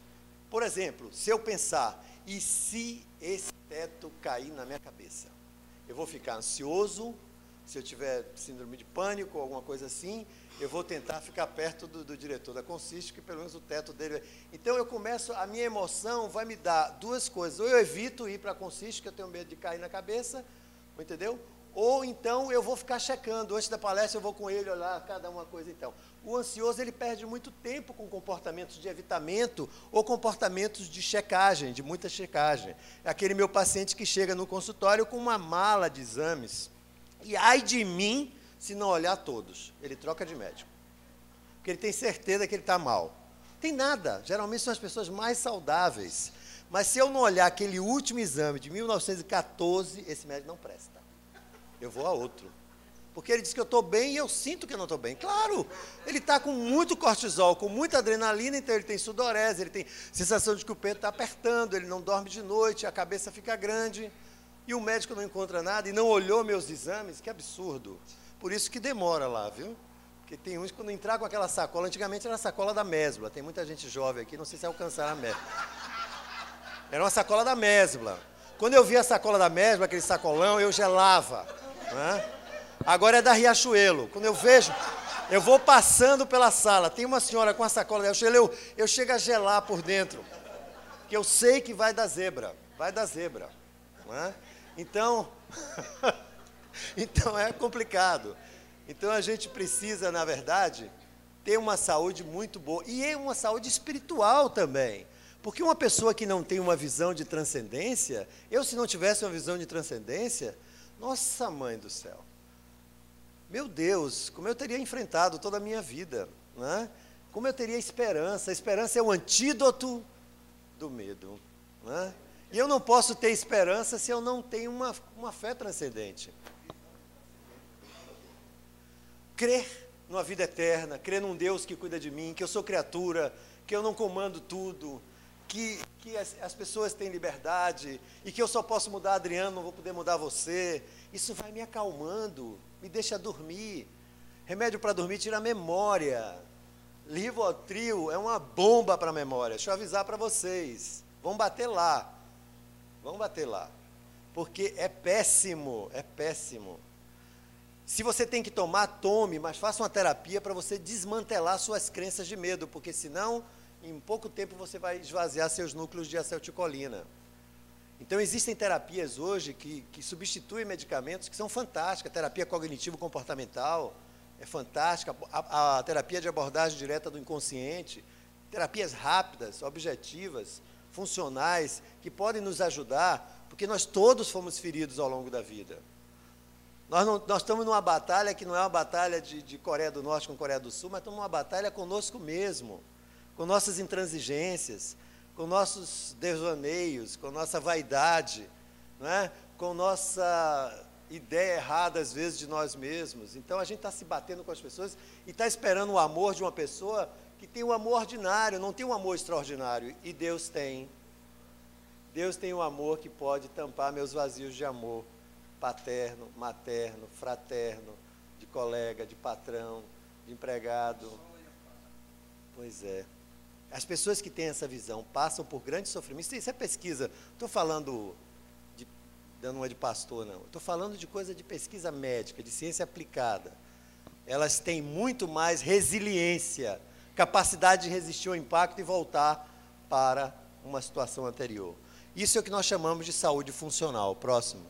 Por exemplo, se eu pensar, e se esse teto cair na minha cabeça? Eu vou ficar ansioso, se eu tiver síndrome de pânico, alguma coisa assim, eu vou tentar ficar perto do diretor da Consiste, que pelo menos o teto dele... Então, eu começo, a minha emoção vai me dar duas coisas. Ou eu evito ir para a Consiste, que eu tenho medo de cair na cabeça, entendeu? Ou então eu vou ficar checando, antes da palestra eu vou com ele olhar cada uma coisa então. O ansioso, ele perde muito tempo com comportamentos de evitamento ou comportamentos de checagem, de muita checagem. É aquele meu paciente que chega no consultório com uma mala de exames, e ai de mim se não olhar todos. Ele troca de médico, porque ele tem certeza que ele está mal. Tem nada, geralmente são as pessoas mais saudáveis, mas se eu não olhar aquele último exame de 1914, esse médico não presta. Eu vou a outro. Porque ele diz que eu estou bem e eu sinto que eu não estou bem. Claro, ele está com muito cortisol, com muita adrenalina, então ele tem sudorese, ele tem sensação de que o peito está apertando, ele não dorme de noite, a cabeça fica grande, e o médico não encontra nada e não olhou meus exames, que absurdo. Por isso que demora lá, viu? Porque tem uns que quando entrar com aquela sacola, antigamente era a sacola da Mesbla, tem muita gente jovem aqui, não sei se alcançaram a Mesbla. Era uma sacola da Mesbla. Quando eu vi a sacola da Mesbla, aquele sacolão, eu gelava. Agora é da Riachuelo. Quando eu vejo, eu vou passando pela sala, tem uma senhora com a sacola da Riachuelo, eu chego a gelar por dentro, que eu sei que vai dar zebra, não é? Então, então é complicado. Então a gente precisa, na verdade, ter uma saúde muito boa, e é uma saúde espiritual também. Porque uma pessoa que não tem uma visão de transcendência, se não tivesse uma visão de transcendência, nossa mãe do céu, meu Deus, como eu teria enfrentado toda a minha vida, né? Como eu teria esperança. A esperança é o antídoto do medo, né? E eu não posso ter esperança se eu não tenho uma fé transcendente. Crer numa vida eterna, crer num Deus que cuida de mim, que eu sou criatura, que eu não comando tudo, que as pessoas têm liberdade e que eu só posso mudar Adriano, não vou poder mudar você. Isso vai me acalmando, me deixa dormir. Remédio para dormir tira a memória. Rivotril é uma bomba para a memória. Deixa eu avisar para vocês. Vão bater lá. Porque é péssimo, é péssimo. Se você tem que tomar, tome, mas faça uma terapia para você desmantelar suas crenças de medo, porque senão, em pouco tempo, você vai esvaziar seus núcleos de acetilcolina. Então, existem terapias hoje que substituem medicamentos que são fantásticas. A terapia cognitivo-comportamental é fantástica, a terapia de abordagem direta do inconsciente, terapias rápidas, objetivas, funcionais, que podem nos ajudar, Porque nós todos fomos feridos ao longo da vida. Nós estamos numa batalha que não é uma batalha de Coreia do Norte com Coreia do Sul, mas estamos numa batalha conosco mesmo, com nossas intransigências, com nossos devaneios, com nossa vaidade, não é? Com nossa ideia errada, às vezes, de nós mesmos. Então, a gente está se batendo com as pessoas e está esperando o amor de uma pessoa que tem um amor ordinário, não tem um amor extraordinário. E Deus tem. Deus tem um amor que pode tampar meus vazios de amor, paterno, materno, fraterno, de colega, de patrão, de empregado. Pois é. As pessoas que têm essa visão passam por grandes sofrimentos. Isso é pesquisa. Estou falando, dando uma de pastor, não. Estou falando de coisa de pesquisa médica, de ciência aplicada. Elas têm muito mais resiliência, capacidade de resistir ao impacto e voltar para uma situação anterior. Isso é o que nós chamamos de saúde funcional. Próximo.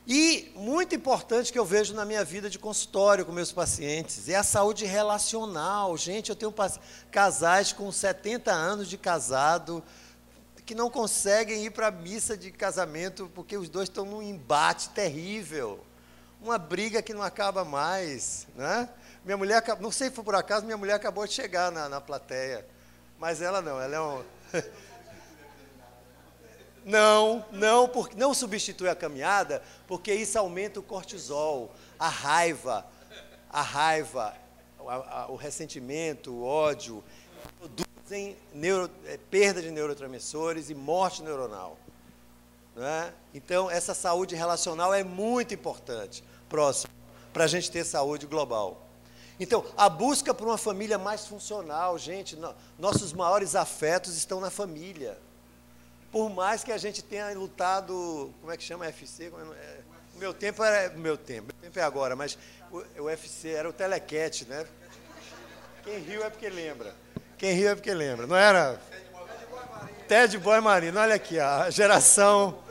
E, muito importante que eu vejo na minha vida de consultório com meus pacientes, é a saúde relacional. Gente, eu tenho casais com 70 anos de casado, que não conseguem ir para a missa de casamento, porque os dois estão num embate terrível, uma briga que não acaba mais, né? Minha mulher, não sei se foi por acaso, minha mulher acabou de chegar na plateia, mas ela não, ela é um... Porque não substitui a caminhada, porque isso aumenta o cortisol, a raiva, o ressentimento, o ódio, produzem perda de neurotransmissores e morte neuronal. Né? Então, essa saúde relacional é muito importante, próximo, para a gente ter saúde global. Então, a busca por uma família mais funcional, gente, nossos maiores afetos estão na família. Por mais que a gente tenha lutado, como é que chama UFC? O meu tempo é agora, mas o UFC era o telequete, né? Quem riu é porque lembra. Não era? Ted Boy Marino, olha aqui, a geração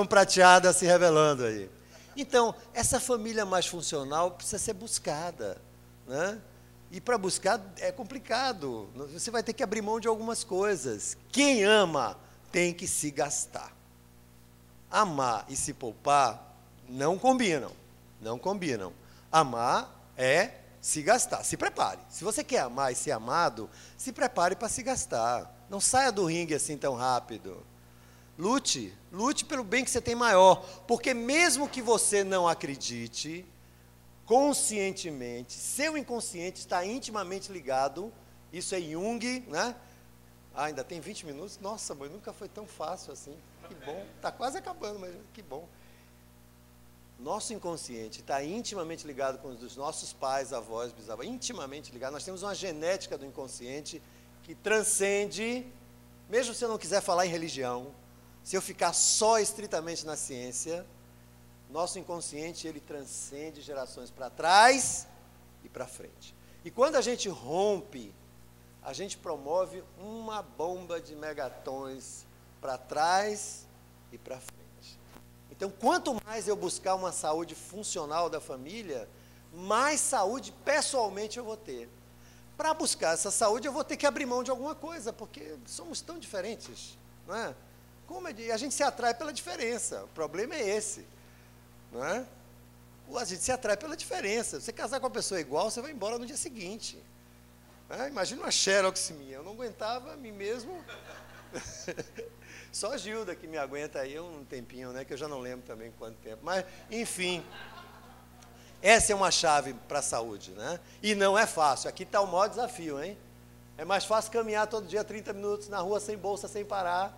prateada se revelando aí. Então, essa família mais funcional precisa ser buscada, né? E para buscar é complicado, você vai ter que abrir mão de algumas coisas. Quem ama tem que se gastar. Amar e se poupar não combinam. Amar é se gastar, se prepare. Se você quer amar e ser amado, se prepare para se gastar. Não saia do ringue assim tão rápido. Lute pelo bem que você tem maior, porque mesmo que você não acredite, conscientemente, seu inconsciente está intimamente ligado, isso é Jung, né? Ainda tem 20 minutos? Nossa, mãe, nunca foi tão fácil assim, que bom, está quase acabando, mas que bom. Nosso inconsciente está intimamente ligado com os dos nossos pais, avós, bisavós, intimamente ligado, nós temos uma genética do inconsciente que transcende, mesmo se eu não quiser falar em religião, se eu ficar só estritamente na ciência, nosso inconsciente, ele transcende gerações para trás e para frente. E quando a gente rompe, a gente promove uma bomba de megatons para trás e para frente. Então, quanto mais eu buscar uma saúde funcional da família, mais saúde pessoalmente eu vou ter. Para buscar essa saúde, eu vou ter que abrir mão de alguma coisa, porque somos tão diferentes, não é? A gente se atrai pela diferença, o problema é esse. Não é? A gente se atrai pela diferença. Você casar com uma pessoa igual, você vai embora no dia seguinte. Imagina uma xerox minha. Eu não aguentava a mim mesmo. Só a Gilda que me aguenta aí um tempinho, né? Que eu já não lembro também quanto tempo. Mas, enfim, essa é uma chave para a saúde, né? E não é fácil. Aqui está o maior desafio, hein? É mais fácil caminhar todo dia 30 minutos na rua sem bolsa, sem parar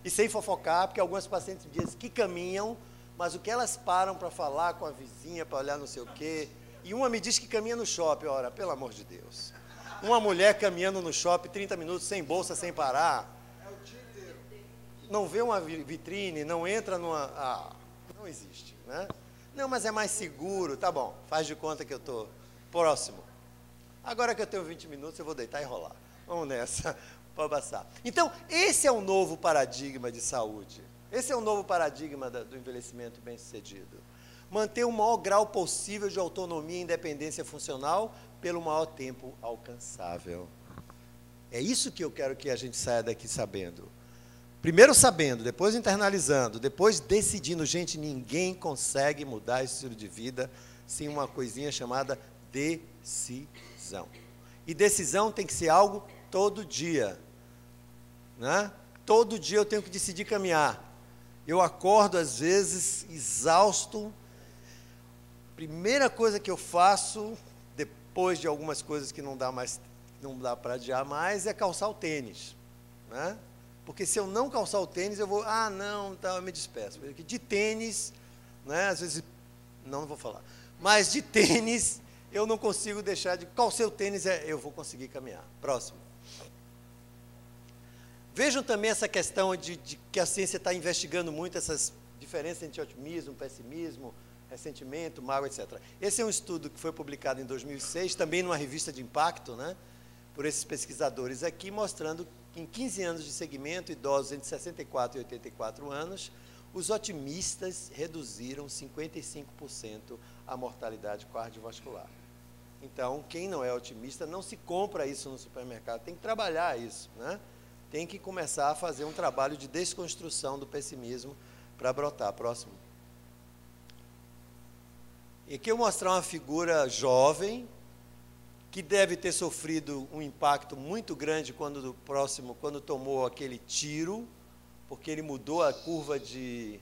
e sem fofocar, porque algumas pacientes dizem que caminham, mas o que elas param para falar com a vizinha, para olhar não sei o quê. E uma me diz que caminha no shopping. Ora, pelo amor de Deus. Uma mulher caminhando no shopping 30 minutos sem bolsa, sem parar. É o dia inteiro. Não vê uma vitrine, não entra numa... não existe, né? Não, mas é mais seguro. Tá bom, faz de conta que eu estou próximo. Agora que eu tenho 20 minutos, eu vou deitar e rolar. Vamos nessa, pode passar. Então, esse é um novo paradigma de saúde. Esse é o novo paradigma do envelhecimento bem-sucedido. Manter o maior grau possível de autonomia e independência funcional pelo maior tempo alcançável. É isso que eu quero que a gente saia daqui sabendo. Primeiro sabendo, depois internalizando, depois decidindo. Gente, ninguém consegue mudar esse estilo de vida sem uma coisinha chamada decisão. E decisão tem que ser algo todo dia. Né? Todo dia eu tenho que decidir caminhar. Eu acordo, às vezes, exausto. Primeira coisa que eu faço, depois de algumas coisas que não dá para adiar mais, é calçar o tênis. Né? Porque se eu não calçar o tênis, eu vou, não, então eu me despeço. De tênis, né, às vezes, não vou falar, mas de tênis, eu não consigo deixar de, calçar o tênis, eu vou conseguir caminhar. Próximo. Vejam também essa questão de que a ciência está investigando muito essas diferenças entre otimismo, pessimismo, ressentimento, mágoa, etc. Esse é um estudo que foi publicado em 2006, também numa revista de impacto, né, por esses pesquisadores aqui, mostrando que em 15 anos de segmento, idosos entre 64 e 84 anos, os otimistas reduziram 55% a mortalidade cardiovascular. Então, quem não é otimista, não se compra isso no supermercado, tem que trabalhar isso, né? Tem que começar a fazer um trabalho de desconstrução do pessimismo para brotar. Próximo. E aqui eu vou mostrar uma figura jovem, que deve ter sofrido um impacto muito grande quando tomou aquele tiro, porque ele mudou a curva de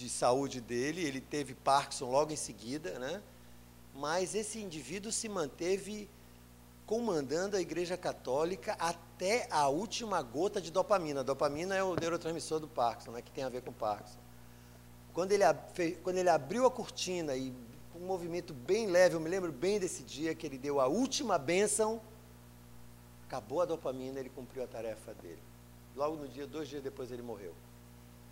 saúde dele, ele teve Parkinson logo em seguida, né? Mas esse indivíduo se manteve comandando a Igreja Católica até a última gota de dopamina. A dopamina é o neurotransmissor do Parkinson, né, que tem a ver com Parkinson. Quando ele abriu a cortina e com um movimento bem leve, eu me lembro bem desse dia que ele deu a última bênção, acabou a dopamina, ele cumpriu a tarefa dele. Logo no dia, 2 dias depois, ele morreu.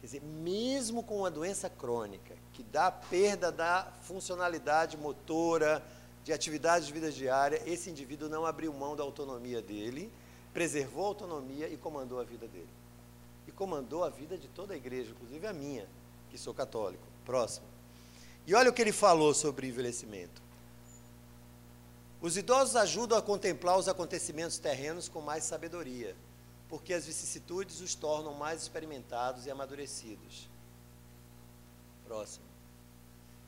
Quer dizer, mesmo com uma doença crônica, que dá perda da funcionalidade motora, de atividades de vida diária, esse indivíduo não abriu mão da autonomia dele, preservou a autonomia e comandou a vida dele. E comandou a vida de toda a igreja, inclusive a minha, que sou católico. Próximo. E olha o que ele falou sobre envelhecimento. Os idosos ajudam a contemplar os acontecimentos terrenos com mais sabedoria, porque as vicissitudes os tornam mais experimentados e amadurecidos. Próximo.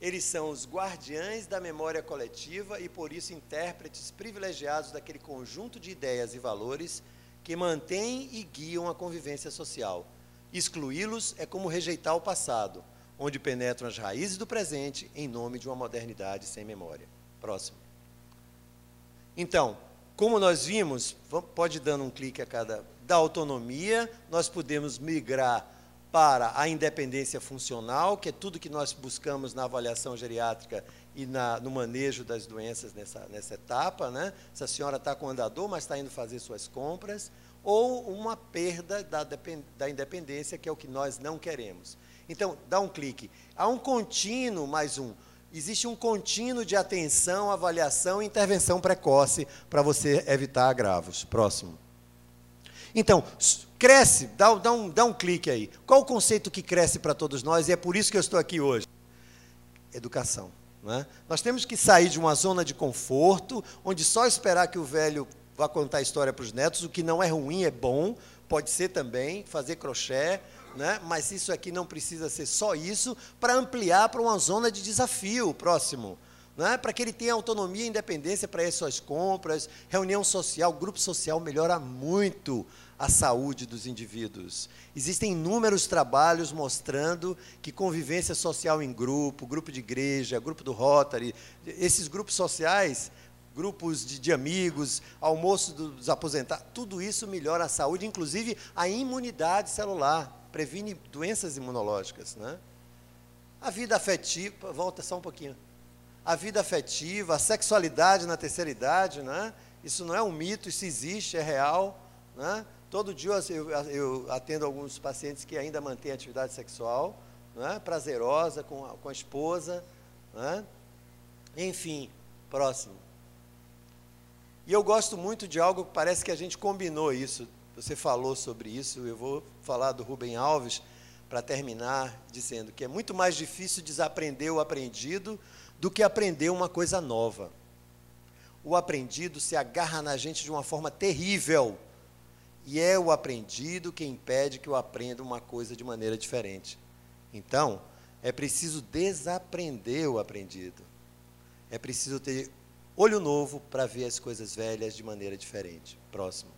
Eles são os guardiães da memória coletiva e, por isso, intérpretes privilegiados daquele conjunto de ideias e valores que mantêm e guiam a convivência social. Excluí-los é como rejeitar o passado, onde penetram as raízes do presente em nome de uma modernidade sem memória. Próximo. Então, como nós vimos, pode ir dando um clique a cada, da autonomia, nós podemos migrar para a independência funcional, que é tudo que nós buscamos na avaliação geriátrica e no manejo das doenças nessa etapa, né? Se a senhora está com andador, mas está indo fazer suas compras, ou uma perda da independência, que é o que nós não queremos. Então, dá um clique. Há um contínuo, existe um contínuo de atenção, avaliação e intervenção precoce para você evitar agravos. Próximo. Então, cresce, dá um clique aí. Qual o conceito que cresce para todos nós? E é por isso que eu estou aqui hoje. Educação. Né? Nós temos que sair de uma zona de conforto, onde só esperar que o velho vá contar a história para os netos, o que não é ruim, é bom, pode ser também, fazer crochê, né? Mas isso aqui não precisa ser só isso, para ampliar para uma zona de desafio. Próximo. Né? Para que ele tenha autonomia e independência para ir às suas compras, reunião social, grupo social melhora muito a saúde dos indivíduos. Existem inúmeros trabalhos mostrando que convivência social em grupo de igreja, grupo do Rotary, esses grupos sociais, grupos de amigos, almoço dos aposentados, tudo isso melhora a saúde, inclusive a imunidade celular, previne doenças imunológicas. Né? A vida afetiva, volta só um pouquinho. A vida afetiva, a sexualidade na terceira idade, né? Isso não é um mito, isso existe, é real. Né? Todo dia eu atendo alguns pacientes que ainda mantêm atividade sexual, né? Prazerosa com a esposa. Né? Enfim, próximo. E eu gosto muito de algo que parece que a gente combinou isso. Você falou sobre isso, eu vou falar do Rubem Alves para terminar dizendo que é muito mais difícil desaprender o aprendido do que aprender uma coisa nova. O aprendido se agarra na gente de uma forma terrível E é o aprendido que impede que eu aprenda uma coisa de maneira diferente. Então, é preciso desaprender o aprendido. É preciso ter olho novo para ver as coisas velhas de maneira diferente. Próximo.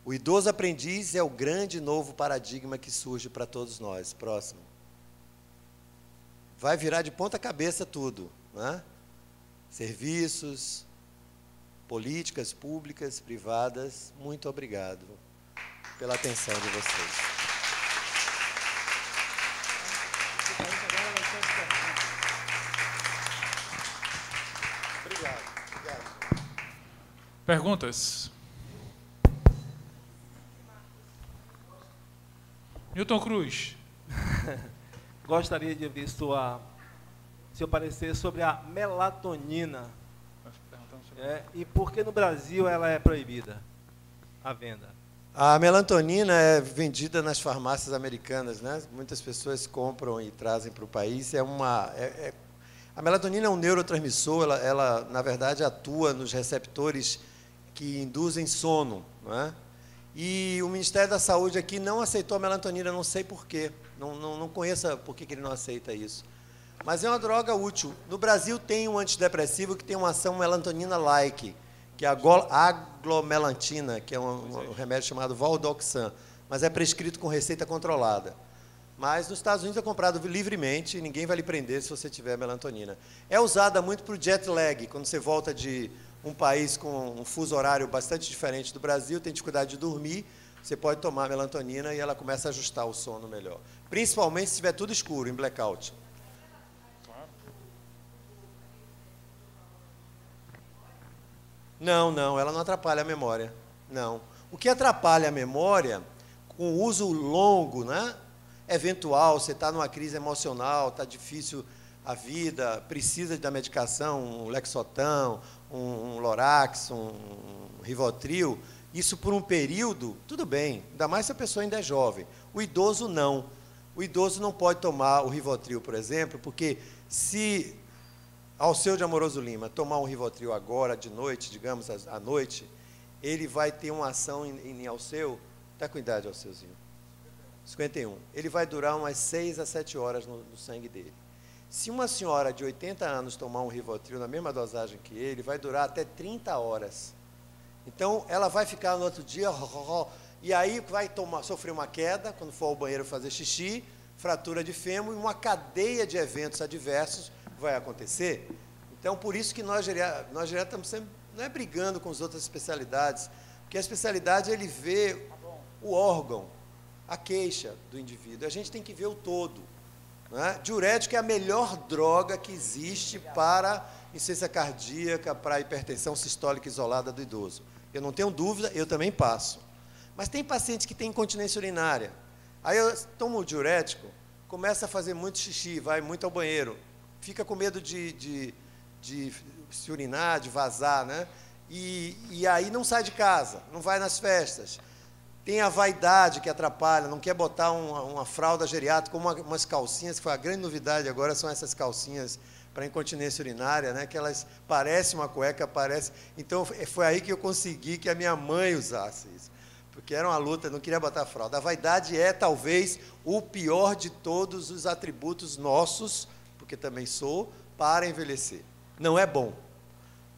O idoso aprendiz é o grande novo paradigma que surge para todos nós. Próximo. Vai virar de ponta cabeça tudo, né? Serviços, políticas públicas, privadas. Muito obrigado pela atenção de vocês. Obrigado. Perguntas? Milton Cruz. Gostaria de ouvir seu parecer sobre a melatonina. E por que no Brasil ela é proibida, a venda? A melatonina é vendida nas farmácias americanas, né? Muitas pessoas compram e trazem para o país. A melatonina é um neurotransmissor, ela, na verdade, atua nos receptores que induzem sono, não é? E o Ministério da Saúde aqui não aceitou a melatonina, não sei porquê. Não conheço por que ele não aceita isso. Mas é uma droga útil. No Brasil tem um antidepressivo que tem uma ação melatonina-like, que é a aglomelantina, que é um remédio chamado Valdoxan, mas é prescrito com receita controlada. Mas nos Estados Unidos é comprado livremente e ninguém vai lhe prender se você tiver melatonina. É usada muito para o jet lag, quando você volta de um país com um fuso horário bastante diferente do Brasil, tem dificuldade de dormir, você pode tomar melatonina e ela começa a ajustar o sono melhor. Principalmente se estiver tudo escuro, em blackout. Não, ela não atrapalha a memória. Não. O que atrapalha a memória, com o uso longo, né? Eventual, você está numa crise emocional, está difícil a vida, precisa da medicação, um Lexotan, um Lorax, um Rivotril, isso por um período, tudo bem, ainda mais se a pessoa ainda é jovem. O idoso não. O idoso não pode tomar o Rivotril, por exemplo, porque se Alceu de Amoroso Lima tomar um Rivotril agora, de noite, digamos, à noite, ele vai ter uma ação em Alceu, está com idade, Alceuzinho? 51. Ele vai durar umas 6 a 7 horas no sangue dele. Se uma senhora de 80 anos tomar um Rivotril na mesma dosagem que ele, vai durar até 30 horas. Então, ela vai ficar no outro dia, e aí vai sofrer uma queda, quando for ao banheiro fazer xixi, fratura de fêmur, e uma cadeia de eventos adversos vai acontecer. Então, por isso que nós estamos sempre, não é brigando com as outras especialidades, porque a especialidade, ele vê o órgão, a queixa do indivíduo. A gente tem que ver o todo. Né? Diurético é a melhor droga que existe para insuficiência cardíaca, para hipertensão sistólica isolada do idoso. Eu não tenho dúvida, eu também passo. Mas tem pacientes que têm incontinência urinária. Aí eu tomo o diurético, começa a fazer muito xixi, vai muito ao banheiro, fica com medo de se urinar, de vazar, né? E aí não sai de casa, não vai nas festas. Tem a vaidade que atrapalha, não quer botar uma fralda geriátrica, como umas calcinhas, que foi a grande novidade agora, são essas calcinhas para incontinência urinária, né, que elas parecem uma cueca, parecem... Então, foi aí que eu consegui que a minha mãe usasse isso, porque era uma luta, não queria botar fralda. A vaidade é, talvez, o pior de todos os atributos nossos, porque também sou, para envelhecer. Não é bom.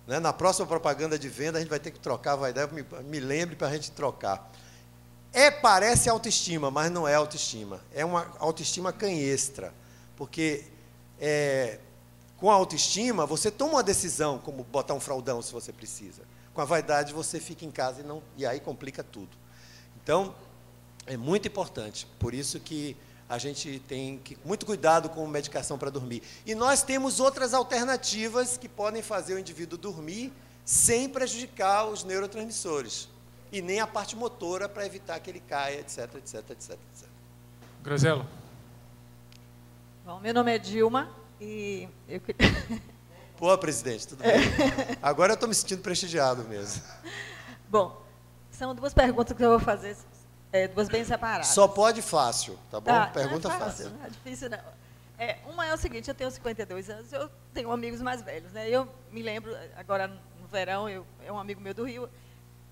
Né? Na próxima propaganda de venda, a gente vai ter que trocar a vaidade, me lembre para a gente trocar. Parece autoestima, mas não é autoestima. É uma autoestima canhestra. Porque com a autoestima, você toma uma decisão, como botar um fraldão se você precisa. Com a vaidade, você fica em casa e aí complica tudo. Então, é muito importante. Por isso que a gente tem muito cuidado com medicação para dormir. E nós temos outras alternativas que podem fazer o indivíduo dormir sem prejudicar os neurotransmissores. E nem a parte motora para evitar que ele caia, etc, etc, etc, etc. Graziela. Bom, meu nome é Dilma e eu... Pô, presidente, tudo bem? Agora eu estou me sentindo prestigiado mesmo. Bom, são duas perguntas que eu vou fazer, duas bem separadas. Só pode fácil, tá bom? Pergunta não é fácil. Não é difícil, não. Uma é o seguinte, eu tenho 52 anos, eu tenho amigos mais velhos, né? Eu me lembro, agora no verão, é um amigo meu do Rio,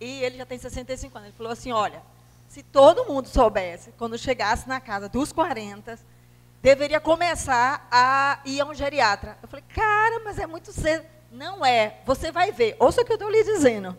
e ele já tem 65 anos. Ele falou assim, olha, se todo mundo soubesse, quando chegasse na casa dos 40, deveria começar a ir a um geriatra. Eu falei, cara, mas é muito cedo. Não é, você vai ver. Ouça o que eu estou lhe dizendo.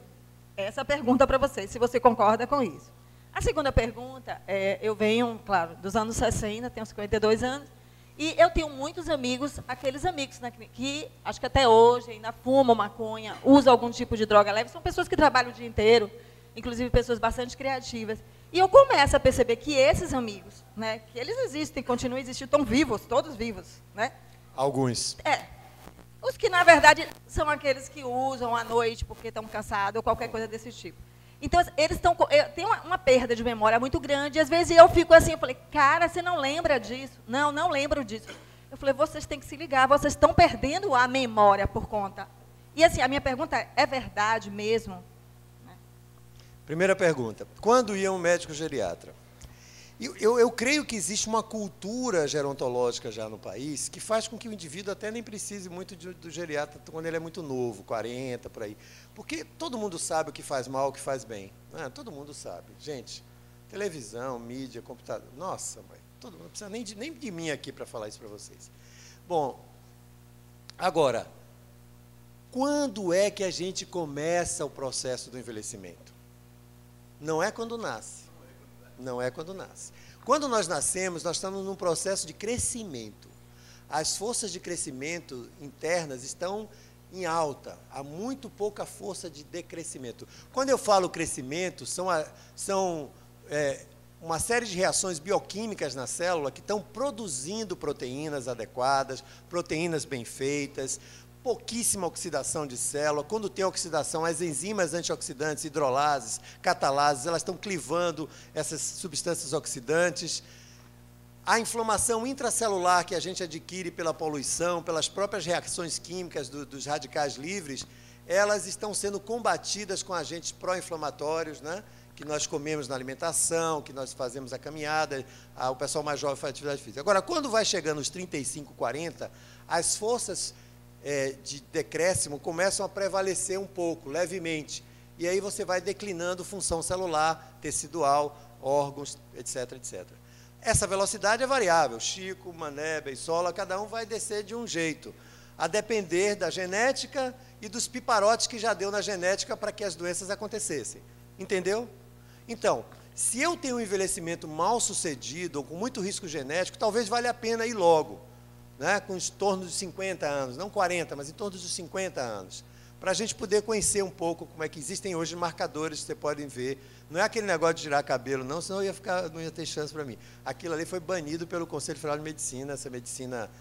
Essa pergunta para você, se você concorda com isso. A segunda pergunta, eu venho, claro, dos anos 60, tenho 52 anos, e eu tenho muitos amigos, aqueles amigos, né, que acho que até hoje ainda fumam maconha, usam algum tipo de droga leve, são pessoas que trabalham o dia inteiro, inclusive pessoas bastante criativas. E eu começo a perceber que esses amigos, né, que eles existem, continuam existindo, estão vivos, todos vivos. Né? Alguns. Os que, na verdade, são aqueles que usam à noite porque estão cansados ou qualquer coisa desse tipo. Então, eles têm uma perda de memória muito grande. E, às vezes, eu fico assim, eu falei, cara, você não lembra disso? Não, não lembro disso. Eu falei, vocês têm que se ligar, vocês estão perdendo a memória por conta. E, assim, a minha pergunta é verdade mesmo? Primeira pergunta, quando ia um médico geriatra? Eu creio que existe uma cultura gerontológica já no país que faz com que o indivíduo até nem precise muito do geriatra quando ele é muito novo, 40, por aí. Porque todo mundo sabe o que faz mal, o que faz bem. Né? Todo mundo sabe. Gente, televisão, mídia, computador. Nossa, mãe, todo mundo não precisa nem de mim aqui para falar isso para vocês. Bom, agora, quando é que a gente começa o processo do envelhecimento? Não é quando nasce. Não é quando nasce. Quando nós nascemos, nós estamos num processo de crescimento. As forças de crescimento internas estão em alta. Há muito pouca força de decrescimento. Quando eu falo crescimento, são uma série de reações bioquímicas na célula que estão produzindo proteínas adequadas, proteínas bem feitas, pouquíssima oxidação de célula. Quando tem oxidação, as enzimas antioxidantes, hidrolases, catalases, elas estão clivando essas substâncias oxidantes. A inflamação intracelular que a gente adquire pela poluição, pelas próprias reações químicas dos radicais livres, elas estão sendo combatidas com agentes pró-inflamatórios, né? Que nós comemos na alimentação, que nós fazemos a caminhada, o pessoal mais jovem faz atividade física. Agora, quando vai chegando os 35, 40, as forças de decréscimo começam a prevalecer um pouco, levemente. E aí você vai declinando função celular, tecidual, órgãos, etc, etc. Essa velocidade é variável. Chico, Mané, Beissola, cada um vai descer de um jeito, a depender da genética e dos piparotes que já deu na genética para que as doenças acontecessem. Entendeu? Então, se eu tenho um envelhecimento mal sucedido ou com muito risco genético, talvez valha a pena ir logo. Né, com em torno de 50 anos, não 40, mas em torno de 50 anos, para a gente poder conhecer um pouco como é que existem hoje marcadores que você podem ver. Não é aquele negócio de girar cabelo, não, senão não ia ter chance para mim. Aquilo ali foi banido pelo Conselho Federal de Medicina, essa medicina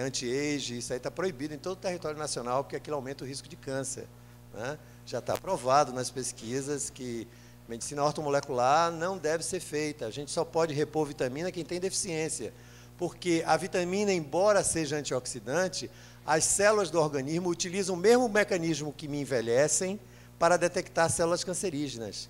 anti-age, isso aí está proibido em todo o território nacional, porque aquilo aumenta o risco de câncer. Né? Já está provado nas pesquisas que medicina ortomolecular não deve ser feita. A gente só pode repor vitamina quem tem deficiência. Porque a vitamina, embora seja antioxidante, as células do organismo utilizam o mesmo mecanismo que me envelhecem para detectar células cancerígenas.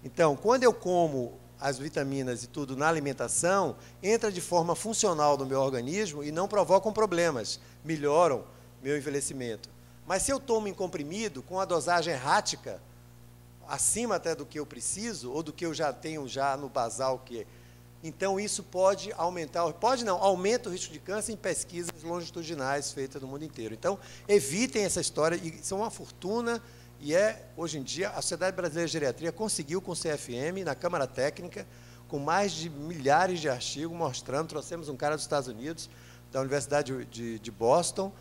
Então, quando eu como as vitaminas e tudo na alimentação, entra de forma funcional no meu organismo e não provocam problemas, melhoram meu envelhecimento. Mas se eu tomo em comprimido, com a dosagem errática, acima até do que eu preciso, ou do que eu já tenho já no basal, então, isso pode aumentar, aumenta o risco de câncer em pesquisas longitudinais feitas no mundo inteiro. Então, evitem essa história, e são uma fortuna, e hoje em dia, a Sociedade Brasileira de Geriatria conseguiu com o CFM, na Câmara Técnica, com mais de milhares de artigos mostrando, trouxemos um cara dos Estados Unidos, da Universidade de Boston,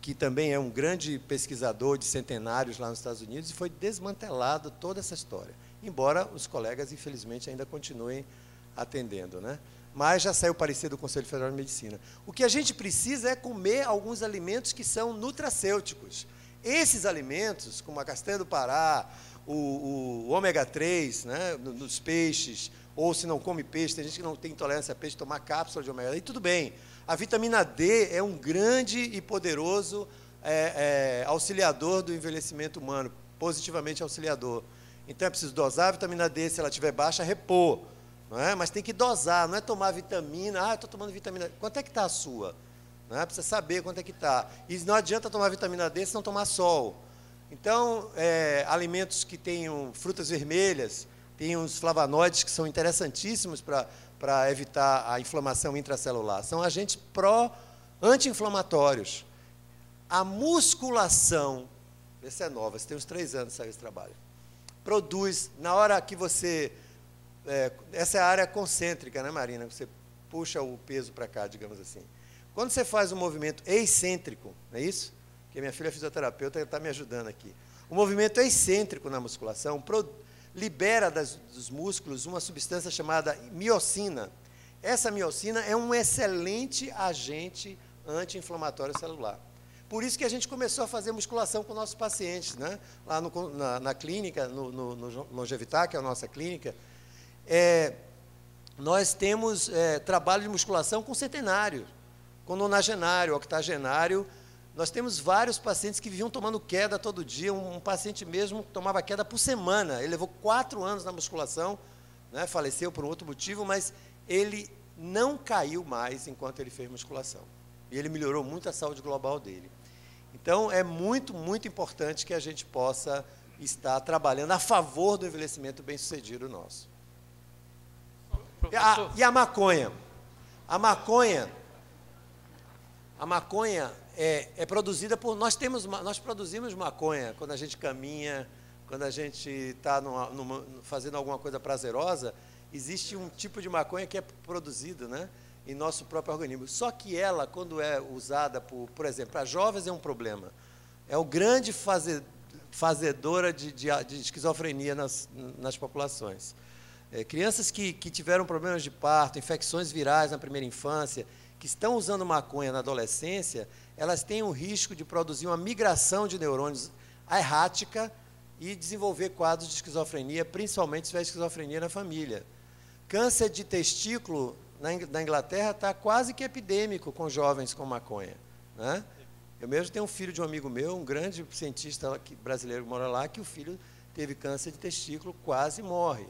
que também é um grande pesquisador de centenários lá nos Estados Unidos, e foi desmantelado toda essa história, embora os colegas, infelizmente, ainda continuem atendendo, né? Mas já saiu o parecer do Conselho Federal de Medicina. O que a gente precisa é comer alguns alimentos que são nutracêuticos. Esses alimentos, como a castanha do Pará, o ômega 3, né, nos peixes, ou se não come peixe, tem gente que não tem intolerância a peixe, tomar cápsula de ômega 3, tudo bem. A vitamina D é um grande e poderoso auxiliador do envelhecimento humano, positivamente auxiliador. Então é preciso dosar a vitamina D, se ela estiver baixa, repor. Não é? Mas tem que dosar, não é tomar vitamina, estou tomando vitamina. Quanto é que está a sua? Não é? Precisa saber quanto é que está. E não adianta tomar vitamina D se não tomar sol. Então, alimentos que tenham frutas vermelhas, tem os flavonoides que são interessantíssimos para evitar a inflamação intracelular. São agentes anti-inflamatórios. A musculação, essa é nova, você tem uns 3 anos que saiu esse trabalho, produz, na hora que você... essa é a área concêntrica, né, Marina? Você puxa o peso para cá, digamos assim. Quando você faz um movimento excêntrico, não é isso? Porque minha filha é fisioterapeuta e está me ajudando aqui. O movimento excêntrico na musculação libera dos músculos uma substância chamada miocina. Essa miocina é um excelente agente anti-inflamatório celular. Por isso que a gente começou a fazer musculação com nossos pacientes, né? Lá na clínica, no Longevitar, que é a nossa clínica, nós temos trabalho de musculação com centenário, com nonagenário, octogenário. Nós temos vários pacientes que viviam tomando queda todo dia. Um paciente mesmo tomava queda por semana. Ele levou 4 anos na musculação, né? Faleceu por um outro motivo, mas ele não caiu mais enquanto ele fez musculação. E ele melhorou muito a saúde global dele. Então, é muito, muito importante que a gente possa estar trabalhando a favor do envelhecimento bem-sucedido nosso. E a maconha? A maconha é produzida por... Nós produzimos maconha quando a gente caminha, quando a gente está fazendo alguma coisa prazerosa. Existe um tipo de maconha que é produzido, né, em nosso próprio organismo. Só que ela, quando é usada, por exemplo, para jovens é um problema. É o grande fazedora de esquizofrenia nas populações. Crianças que tiveram problemas de parto, infecções virais na primeira infância, que estão usando maconha na adolescência, elas têm o risco de produzir uma migração de neurônios errática e desenvolver quadros de esquizofrenia, principalmente se tiver esquizofrenia na família. Câncer de testículo, na Inglaterra, está quase que epidêmico com jovens com maconha, né? Eu mesmo tenho um filho de um amigo meu, um grande cientista brasileiro que mora lá, que o filho teve câncer de testículo, quase morre.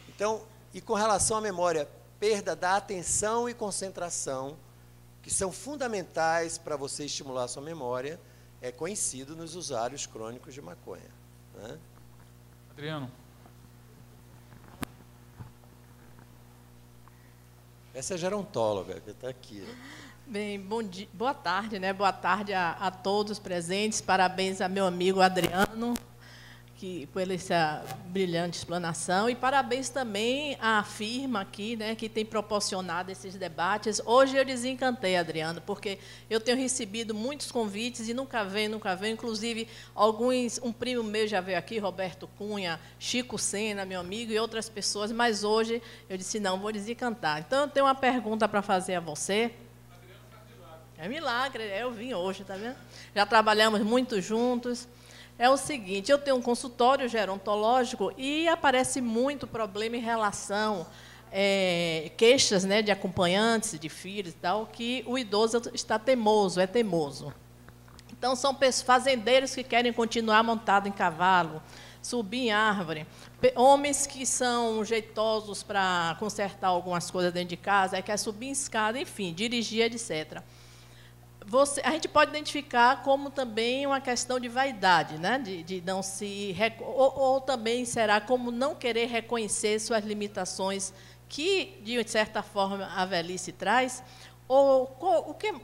Então, e com relação à memória, perda da atenção e concentração, que são fundamentais para você estimular a sua memória, é conhecido nos usuários crônicos de maconha, né? Adriano. Essa é gerontóloga, que está aqui. Bem, boa tarde, né? Boa tarde a todos presentes. Parabéns a meu amigo Adriano, por essa brilhante explanação, e parabéns também à firma aqui, né, que tem proporcionado esses debates. Hoje eu desencantei, Adriano, porque eu tenho recebido muitos convites e nunca venho, inclusive um primo meu já veio aqui, Roberto Cunha, Chico Sena, meu amigo, e outras pessoas, mas hoje eu disse, não, vou desencantar. Então, eu tenho uma pergunta para fazer a você. É milagre, eu vim hoje, tá vendo? Já trabalhamos muito juntos. É o seguinte, eu tenho um consultório gerontológico e aparece muito problema em relação, queixas, né, de acompanhantes, de filhos e tal, que o idoso está teimoso, é teimoso. Então, são fazendeiros que querem continuar montado em cavalo, subir em árvore, homens que são jeitosos para consertar algumas coisas dentro de casa, quer subir em escada, enfim, dirigir, etc. A gente pode identificar como também uma questão de vaidade, né? de não se... Ou também será como não querer reconhecer suas limitações que, de certa forma, a velhice traz? Ou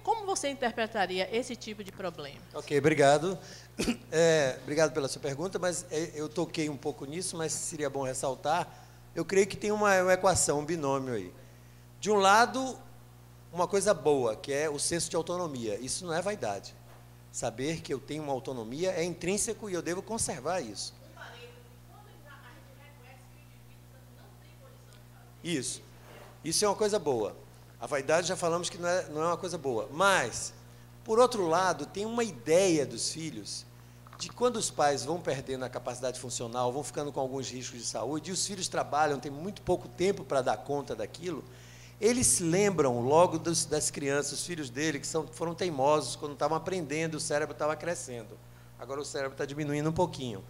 como você interpretaria esse tipo de problema? Ok, obrigado. Obrigado pela sua pergunta, mas eu toquei um pouco nisso, mas seria bom ressaltar. Eu creio que tem uma equação, um binômio aí. De um lado, uma coisa boa, que é o senso de autonomia. Isso não é vaidade. Saber que eu tenho uma autonomia é intrínseco e eu devo conservar isso. Isso é uma coisa boa. A vaidade, já falamos que não é uma coisa boa. Mas, por outro lado, tem uma ideia dos filhos de quando os pais vão perdendo a capacidade funcional, vão ficando com alguns riscos de saúde, e os filhos trabalham, têm muito pouco tempo para dar conta daquilo, eles lembram logo das crianças, os filhos dele, que foram teimosos quando estavam aprendendo, o cérebro estava crescendo. Agora o cérebro está diminuindo um pouquinho.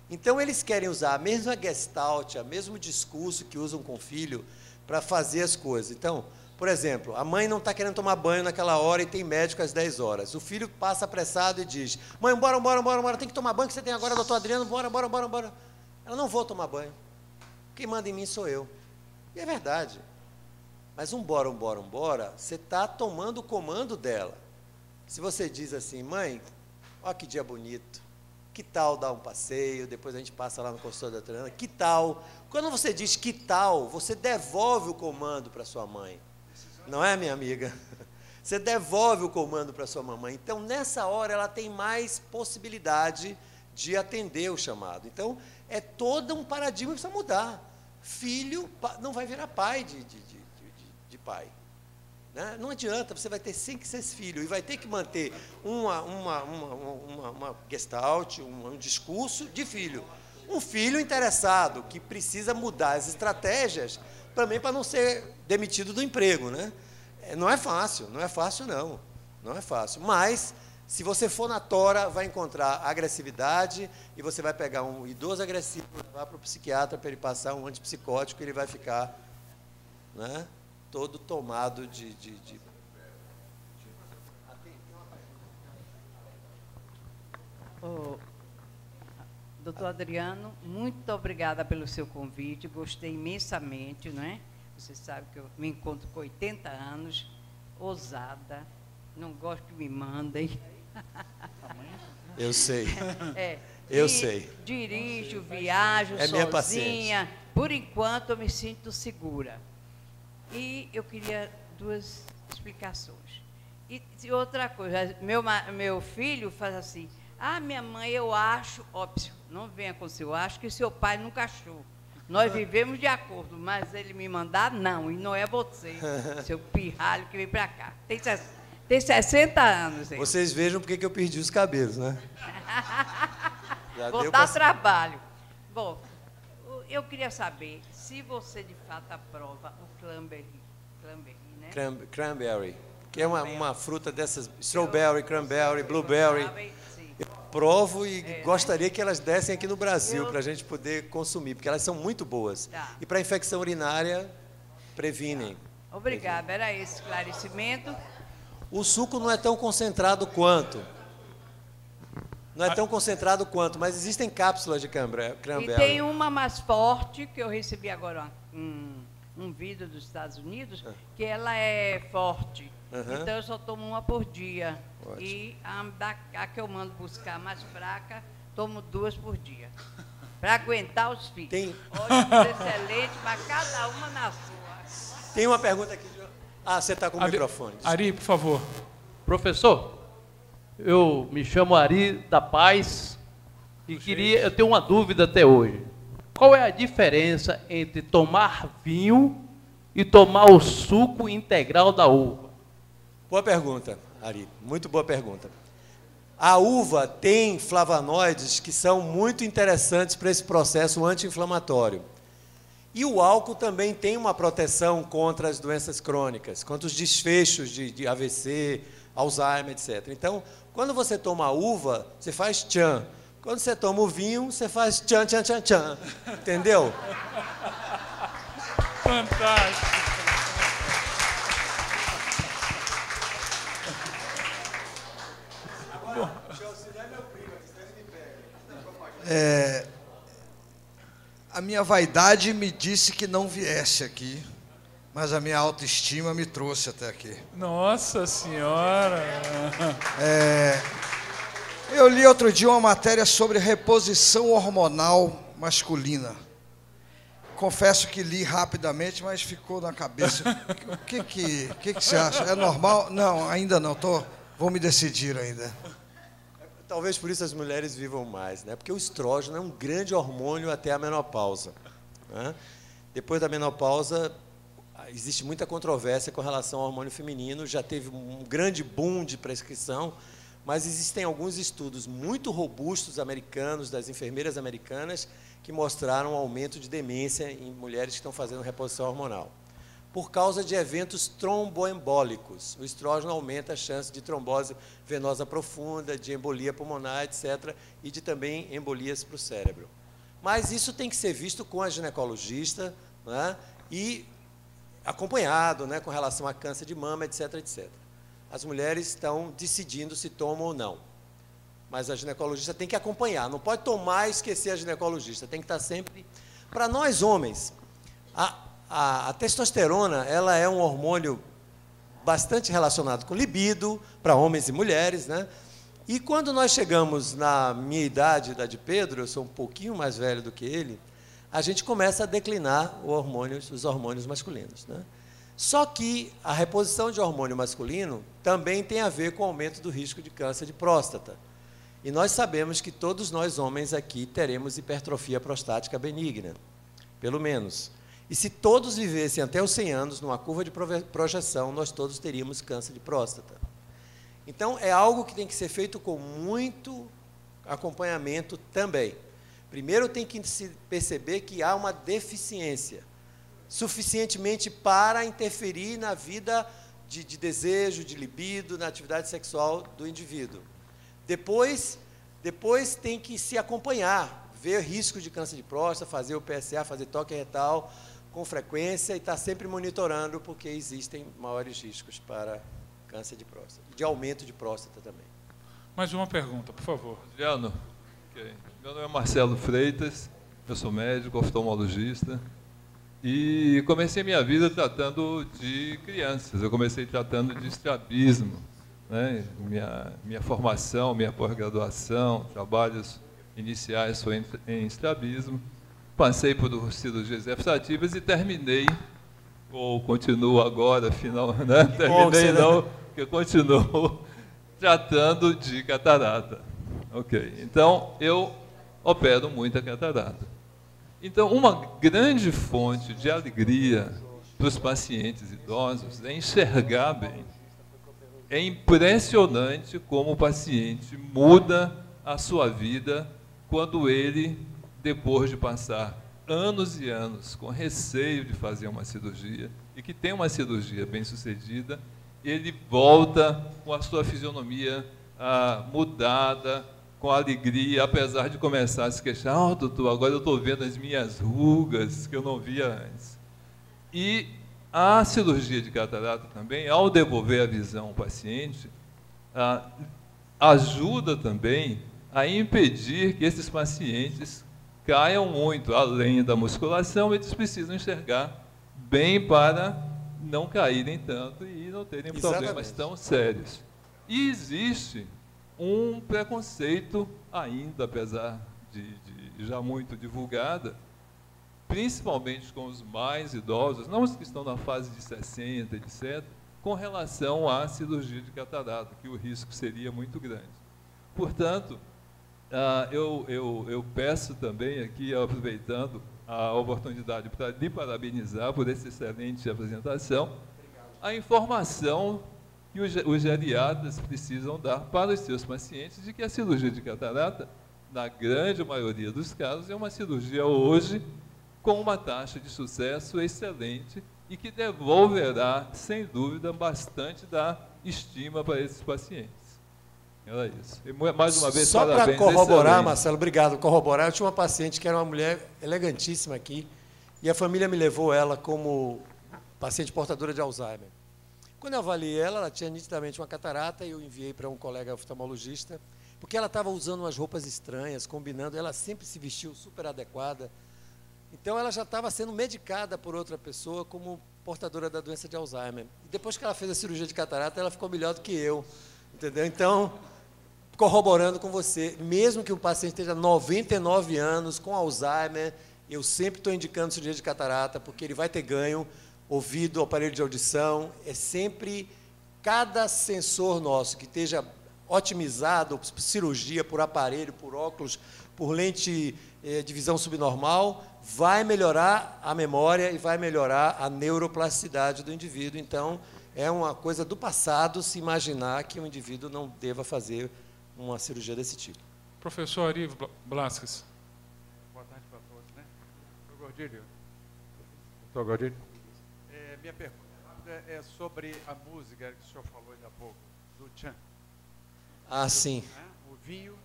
Então, eles querem usar a mesma gestalt, o mesmo discurso que usam com o filho para fazer as coisas. Então, Por exemplo, a mãe não está querendo tomar banho naquela hora e tem médico às 10 horas. O filho passa apressado e diz, mãe, bora, tem que tomar banho que você tem agora, doutor Adriano, bora. Ela, não vou tomar banho. Quem manda em mim sou eu. E é verdade. Mas bora, você está tomando o comando dela. Se você diz assim, mãe, olha que dia bonito, que tal dar um passeio, depois a gente passa lá no consultório da Adriana, que tal? Quando você diz que tal, você devolve o comando para sua mãe. Não é, minha amiga? Você devolve o comando para sua mamãe. Então, nessa hora, ela tem mais possibilidade de atender o chamado. Então, é todo um paradigma que precisa mudar. Filho não vai virar pai de pai. Né? Não adianta, você vai ter sempre que ser filho. E vai ter que manter uma gestalt, um discurso de filho. Um filho interessado, que precisa mudar as estratégias também para não ser demitido do emprego, né? Não é fácil, não é fácil. Mas, se você for na tora, vai encontrar agressividade e você vai pegar um idoso agressivo, levar para o psiquiatra para ele passar um antipsicótico e ele vai ficar, né, todo tomado de... Doutor Adriano, muito obrigada pelo seu convite, gostei imensamente, não é? Você sabe que eu me encontro com 80 anos, ousada, não gosto que me mandem. Eu sei. Eu sei. Dirijo, viajo sozinha. Por enquanto, eu me sinto segura. E eu queria 2 explicações. E outra coisa, meu filho faz assim, minha mãe, eu acho, óbvio, não venha com seu acho, que seu pai nunca achou. Nós vivemos de acordo, mas ele me mandar, não, e não é você, seu pirralho que vem para cá. Tem 60 anos. Ele. Vocês vejam porque que eu perdi os cabelos, né? Vou dar trabalho. Bom, eu queria saber se você, de fato, aprova o cranberry, né? Cranberry, que é uma fruta dessas, strawberry, cranberry, blueberry. Eu provo e gostaria que elas dessem aqui no Brasil para a gente poder consumir, porque elas são muito boas. Tá. E para infecção urinária, previnem. Obrigada, era esse esclarecimento. O suco não é tão concentrado quanto. Mas existem cápsulas de cranberry. E tem uma mais forte, que eu recebi agora um vídeo dos Estados Unidos, que ela é forte. Então, eu só tomo uma por dia. Ótimo. E a que eu mando buscar mais fraca, tomo 2 por dia. Para aguentar os filhos. Ótimo, excelente, mas cada uma na sua. Tem uma pergunta aqui. Você está com o microfone. Desculpa. Ari, por favor. Professor, eu me chamo Ari da Paz e eu tenho uma dúvida até hoje. Qual é a diferença entre tomar vinho e tomar o suco integral da uva? Boa pergunta, Ari. Muito boa pergunta. A uva tem flavonoides que são muito interessantes para esse processo anti-inflamatório. E o álcool também tem uma proteção contra as doenças crônicas, contra os desfechos de AVC, Alzheimer, etc. Então, quando você toma a uva, você faz tchan. Quando você toma o vinho, você faz tchan, tchan, tchan, tchan. Entendeu? Fantástico. A minha vaidade me disse que não viesse aqui, mas a minha autoestima me trouxe até aqui. Nossa Senhora! Eu li outro dia uma matéria sobre reposição hormonal masculina. Confesso que li rapidamente, mas ficou na cabeça. O que você acha? É normal? Não, ainda não. Vou me decidir ainda. Talvez por isso as mulheres vivam mais, né? Porque o estrógeno é um grande hormônio até a menopausa, né? Depois da menopausa, existe muita controvérsia com relação ao hormônio feminino, já teve um grande boom de prescrição, mas existem alguns estudos muito robustos americanos, das enfermeiras americanas, que mostraram um aumento de demência em mulheres que estão fazendo reposição hormonal. Por causa de eventos tromboembólicos. O estrógeno aumenta a chance de trombose venosa profunda, de embolia pulmonar, etc., e de também embolias para o cérebro. Mas isso tem que ser visto com a ginecologista, né? E acompanhado, né, com relação a câncer de mama, etc, etc. As mulheres estão decidindo se tomam ou não. Mas a ginecologista tem que acompanhar. Não pode tomar e esquecer a ginecologista. Tem que estar sempre... Para nós, homens, a testosterona, ela é um hormônio bastante relacionado com libido, para homens e mulheres, né? E quando nós chegamos na minha idade, da de Pedro, eu sou um pouquinho mais velho do que ele, a gente começa a declinar os hormônios masculinos, né? Só que a reposição de hormônio masculino também tem a ver com o aumento do risco de câncer de próstata. E nós sabemos que todos nós homens aqui teremos hipertrofia prostática benigna, pelo menos. E se todos vivessem até os 100 anos, numa curva de projeção, nós todos teríamos câncer de próstata. Então, é algo que tem que ser feito com muito acompanhamento também. Primeiro, tem que se perceber que há uma deficiência, suficientemente para interferir na vida de desejo, de libido, na atividade sexual do indivíduo. Depois tem que se acompanhar, ver risco de câncer de próstata, fazer o PSA, fazer toque retal com frequência e estar sempre monitorando, porque existem maiores riscos para câncer de próstata, de aumento de próstata também. Mais uma pergunta, por favor. Adriano, okay. Meu nome é Marcelo Freitas, eu sou médico, oftalmologista, e comecei minha vida tratando de crianças. Eu comecei tratando de estrabismo, né? Minha formação, minha pós-graduação, trabalhos iniciais foi em estrabismo. Passei por cirurgias refrativas e terminei, ou continuo agora, né? Terminei não, porque eu continuo tratando de catarata. Ok, então eu opero muita catarata. Então, uma grande fonte de alegria para os pacientes idosos é enxergar bem. É impressionante como o paciente muda a sua vida quando ele, depois de passar anos e anos com receio de fazer uma cirurgia, e que tem uma cirurgia bem-sucedida, ele volta com a sua fisionomia mudada, com alegria, apesar de começar a se queixar, doutor, agora eu estou vendo as minhas rugas que eu não via antes. E a cirurgia de catarata também, ao devolver a visão ao paciente, ajuda também a impedir que esses pacientes caiam muito além da musculação. Eles precisam enxergar bem para não caírem tanto e não terem problemas tão sérios. E existe um preconceito ainda, apesar de já muito divulgada, principalmente com os mais idosos, não os que estão na fase de 60, etc., com relação à cirurgia de catarata, que o risco seria muito grande. Portanto, eu peço também aqui, aproveitando a oportunidade para lhe parabenizar por essa excelente apresentação, a informação que os geriatras precisam dar para os seus pacientes de que a cirurgia de catarata, na grande maioria dos casos, é uma cirurgia hoje com uma taxa de sucesso excelente e que devolverá, sem dúvida, bastante da estima para esses pacientes. Era isso. E mais uma vez, só parabéns. Só para corroborar, excelente. Marcelo, obrigado. Corroborar, eu tinha uma paciente que era uma mulher elegantíssima aqui, e a família me levou ela como paciente portadora de Alzheimer. Quando eu avaliei ela tinha nitidamente uma catarata, e eu enviei para um colega oftalmologista, porque ela estava usando umas roupas estranhas, combinando, ela sempre se vestiu super adequada. Então, ela já estava sendo medicada por outra pessoa como portadora da doença de Alzheimer. E depois que ela fez a cirurgia de catarata, ela ficou melhor do que eu, entendeu? Então, corroborando com você, mesmo que o paciente esteja 99 anos, com Alzheimer, eu sempre estou indicando cirurgia de catarata, porque ele vai ter ganho, ouvido, aparelho de audição, é sempre, cada sensor nosso que esteja otimizado, por cirurgia, por aparelho, por óculos, por lente de visão subnormal, vai melhorar a memória e vai melhorar a neuroplasticidade do indivíduo. Então, é uma coisa do passado se imaginar que um indivíduo não deva fazer uma cirurgia desse tipo. Professor Ari Blasquez. Boa tarde para todos, né? Doutor Gordilho. Doutor Gordilho. Minha pergunta é sobre a música que o senhor falou ainda há pouco, do Tchan. Ah, sim. Né? O vinho.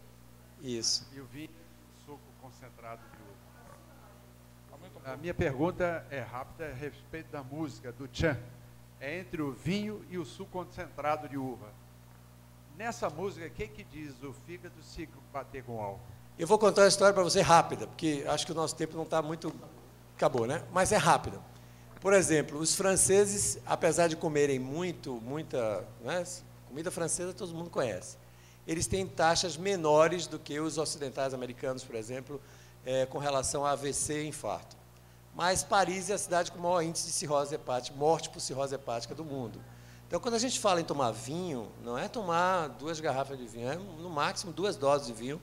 Isso. E o vinho, suco concentrado de uva. A minha pergunta é rápida a respeito da música, do tchan. É entre o vinho e o suco concentrado de uva. Nessa música, o que diz o fígado se bater com álcool? Eu vou contar uma história para você rápida, porque acho que o nosso tempo não está muito... Acabou, né? Mas é rápida. Por exemplo, os franceses, apesar de comerem muita... Né? Comida francesa todo mundo conhece. Eles têm taxas menores do que os ocidentais americanos, por exemplo, com relação a AVC e infarto. Mas Paris é a cidade com o maior índice de cirrose hepática, morte por cirrose hepática do mundo. Então, quando a gente fala em tomar vinho, não é tomar 2 garrafas de vinho, é no máximo 2 doses de vinho,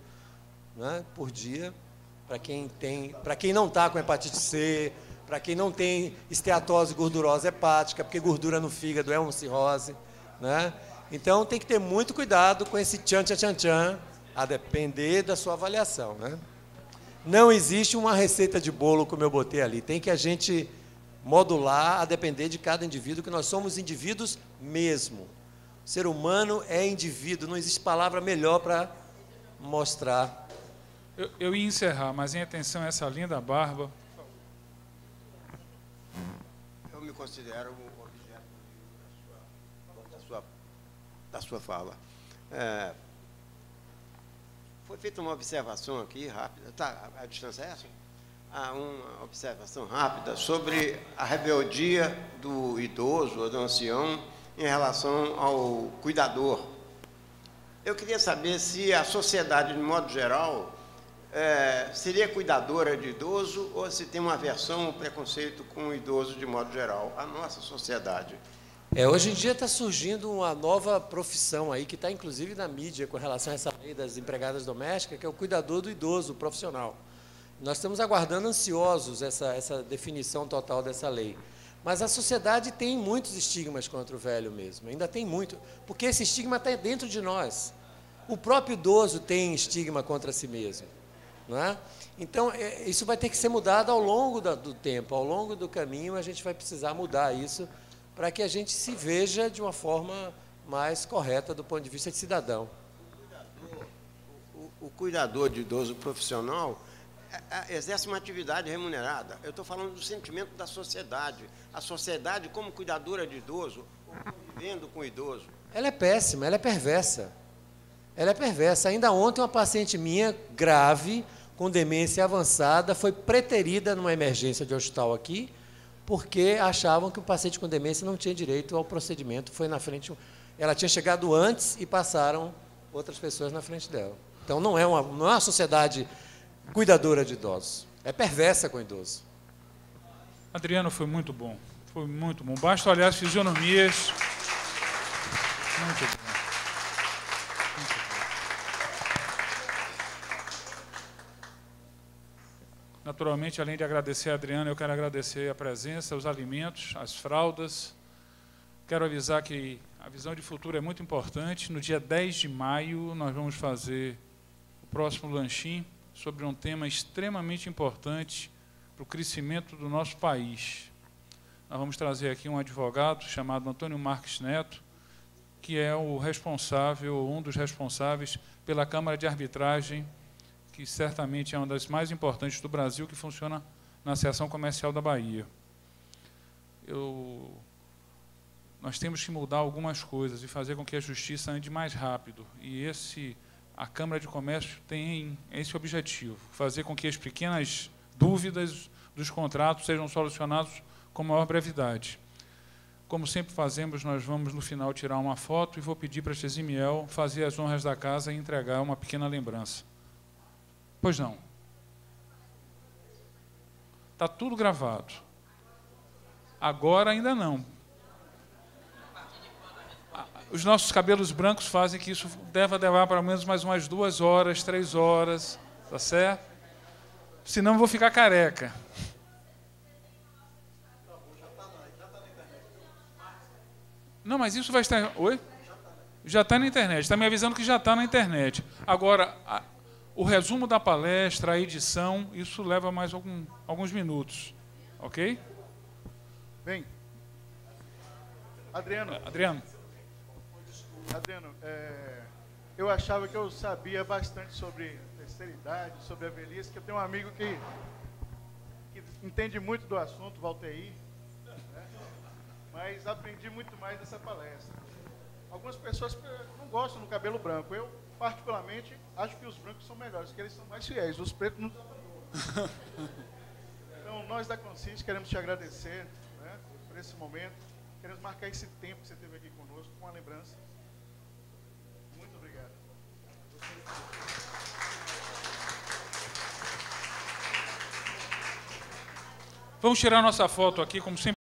né, por dia, para quem não está com hepatite C, para quem não tem esteatose gordurosa hepática, porque gordura no fígado é uma cirrose, né? Então, tem que ter muito cuidado com esse tchan-tchan-tchan-tchan, a depender da sua avaliação, né? Não existe uma receita de bolo, como eu botei ali. Tem que a gente modular a depender de cada indivíduo, que nós somos indivíduos mesmo. O ser humano é indivíduo, não existe palavra melhor para mostrar. Eu ia encerrar, mas em atenção a essa linda barba. Eu me considero um objeto da sua fala. Foi feita uma observação aqui, rápida. Tá, a distância é essa? Uma observação rápida sobre a rebeldia do idoso ou do ancião em relação ao cuidador. Eu queria saber se a sociedade, de modo geral, seria cuidadora de idoso ou se tem uma aversão ou preconceito com o idoso de modo geral, a nossa sociedade. Hoje em dia está surgindo uma nova profissão aí, que está inclusive na mídia com relação a essa lei das empregadas domésticas, que é o cuidador do idoso profissional. Nós estamos aguardando ansiosos essa definição total dessa lei. Mas a sociedade tem muitos estigmas contra o velho mesmo, ainda tem muito, porque esse estigma está dentro de nós. O próprio idoso tem estigma contra si mesmo, não é? Então, isso vai ter que ser mudado ao longo do tempo, ao longo do caminho a gente vai precisar mudar isso, para que a gente se veja de uma forma mais correta do ponto de vista de cidadão. O cuidador de idoso profissional exerce uma atividade remunerada. Eu estou falando do sentimento da sociedade. A sociedade, como cuidadora de idoso, convivendo com o idoso. Ela é péssima, ela é perversa. Ela é perversa. Ainda ontem, uma paciente minha, grave, com demência avançada, foi preterida numa emergência de hospital aqui, porque achavam que o paciente com demência não tinha direito ao procedimento. Foi na frente, ela tinha chegado antes e passaram outras pessoas na frente dela. Então, não é uma sociedade cuidadora de idosos. É perversa com o idoso. Adriano, foi muito bom. Foi muito bom. Basta olhar as fisionomias. Muito bom. Naturalmente, além de agradecer a Adriano, eu quero agradecer a presença, os alimentos, as fraldas. Quero avisar que a visão de futuro é muito importante. No dia 10 de maio, nós vamos fazer o próximo lanchinho sobre um tema extremamente importante para o crescimento do nosso país. Nós vamos trazer aqui um advogado chamado Antônio Marques Neto, que é o responsável, um dos responsáveis pela Câmara de Arbitragem, que certamente é uma das mais importantes do Brasil, que funciona na Seção Comercial da Bahia. Nós temos que mudar algumas coisas e fazer com que a justiça ande mais rápido. E a Câmara de Comércio tem esse objetivo, fazer com que as pequenas dúvidas dos contratos sejam solucionadas com maior brevidade. Como sempre fazemos, nós vamos, no final, tirar uma foto e vou pedir para a Gesimiel fazer as honras da casa e entregar uma pequena lembrança. Pois não. Está tudo gravado. Agora ainda não. Os nossos cabelos brancos fazem que isso deva levar pelo menos mais umas 2 horas, 3 horas, tá certo? Senão eu vou ficar careca. Não, mas isso vai estar... Oi? Já está na internet. Está me avisando que já está na internet. Agora, o resumo da palestra, a edição, isso leva mais alguns minutos. Ok? Bem. Adriano, eu achava que eu sabia bastante sobre terceira idade, sobre a velhice, que eu tenho um amigo que que entende muito do assunto, Valteir, né? Mas aprendi muito mais dessa palestra. Algumas pessoas não gostam do cabelo branco. Eu, particularmente, acho que os brancos são melhores, que eles são mais fiéis, os pretos não abandonam. Então, nós da Consciente queremos te agradecer, né, por esse momento. Queremos marcar esse tempo que você esteve aqui conosco com uma lembrança. Muito obrigado. Vamos tirar nossa foto aqui, como sempre.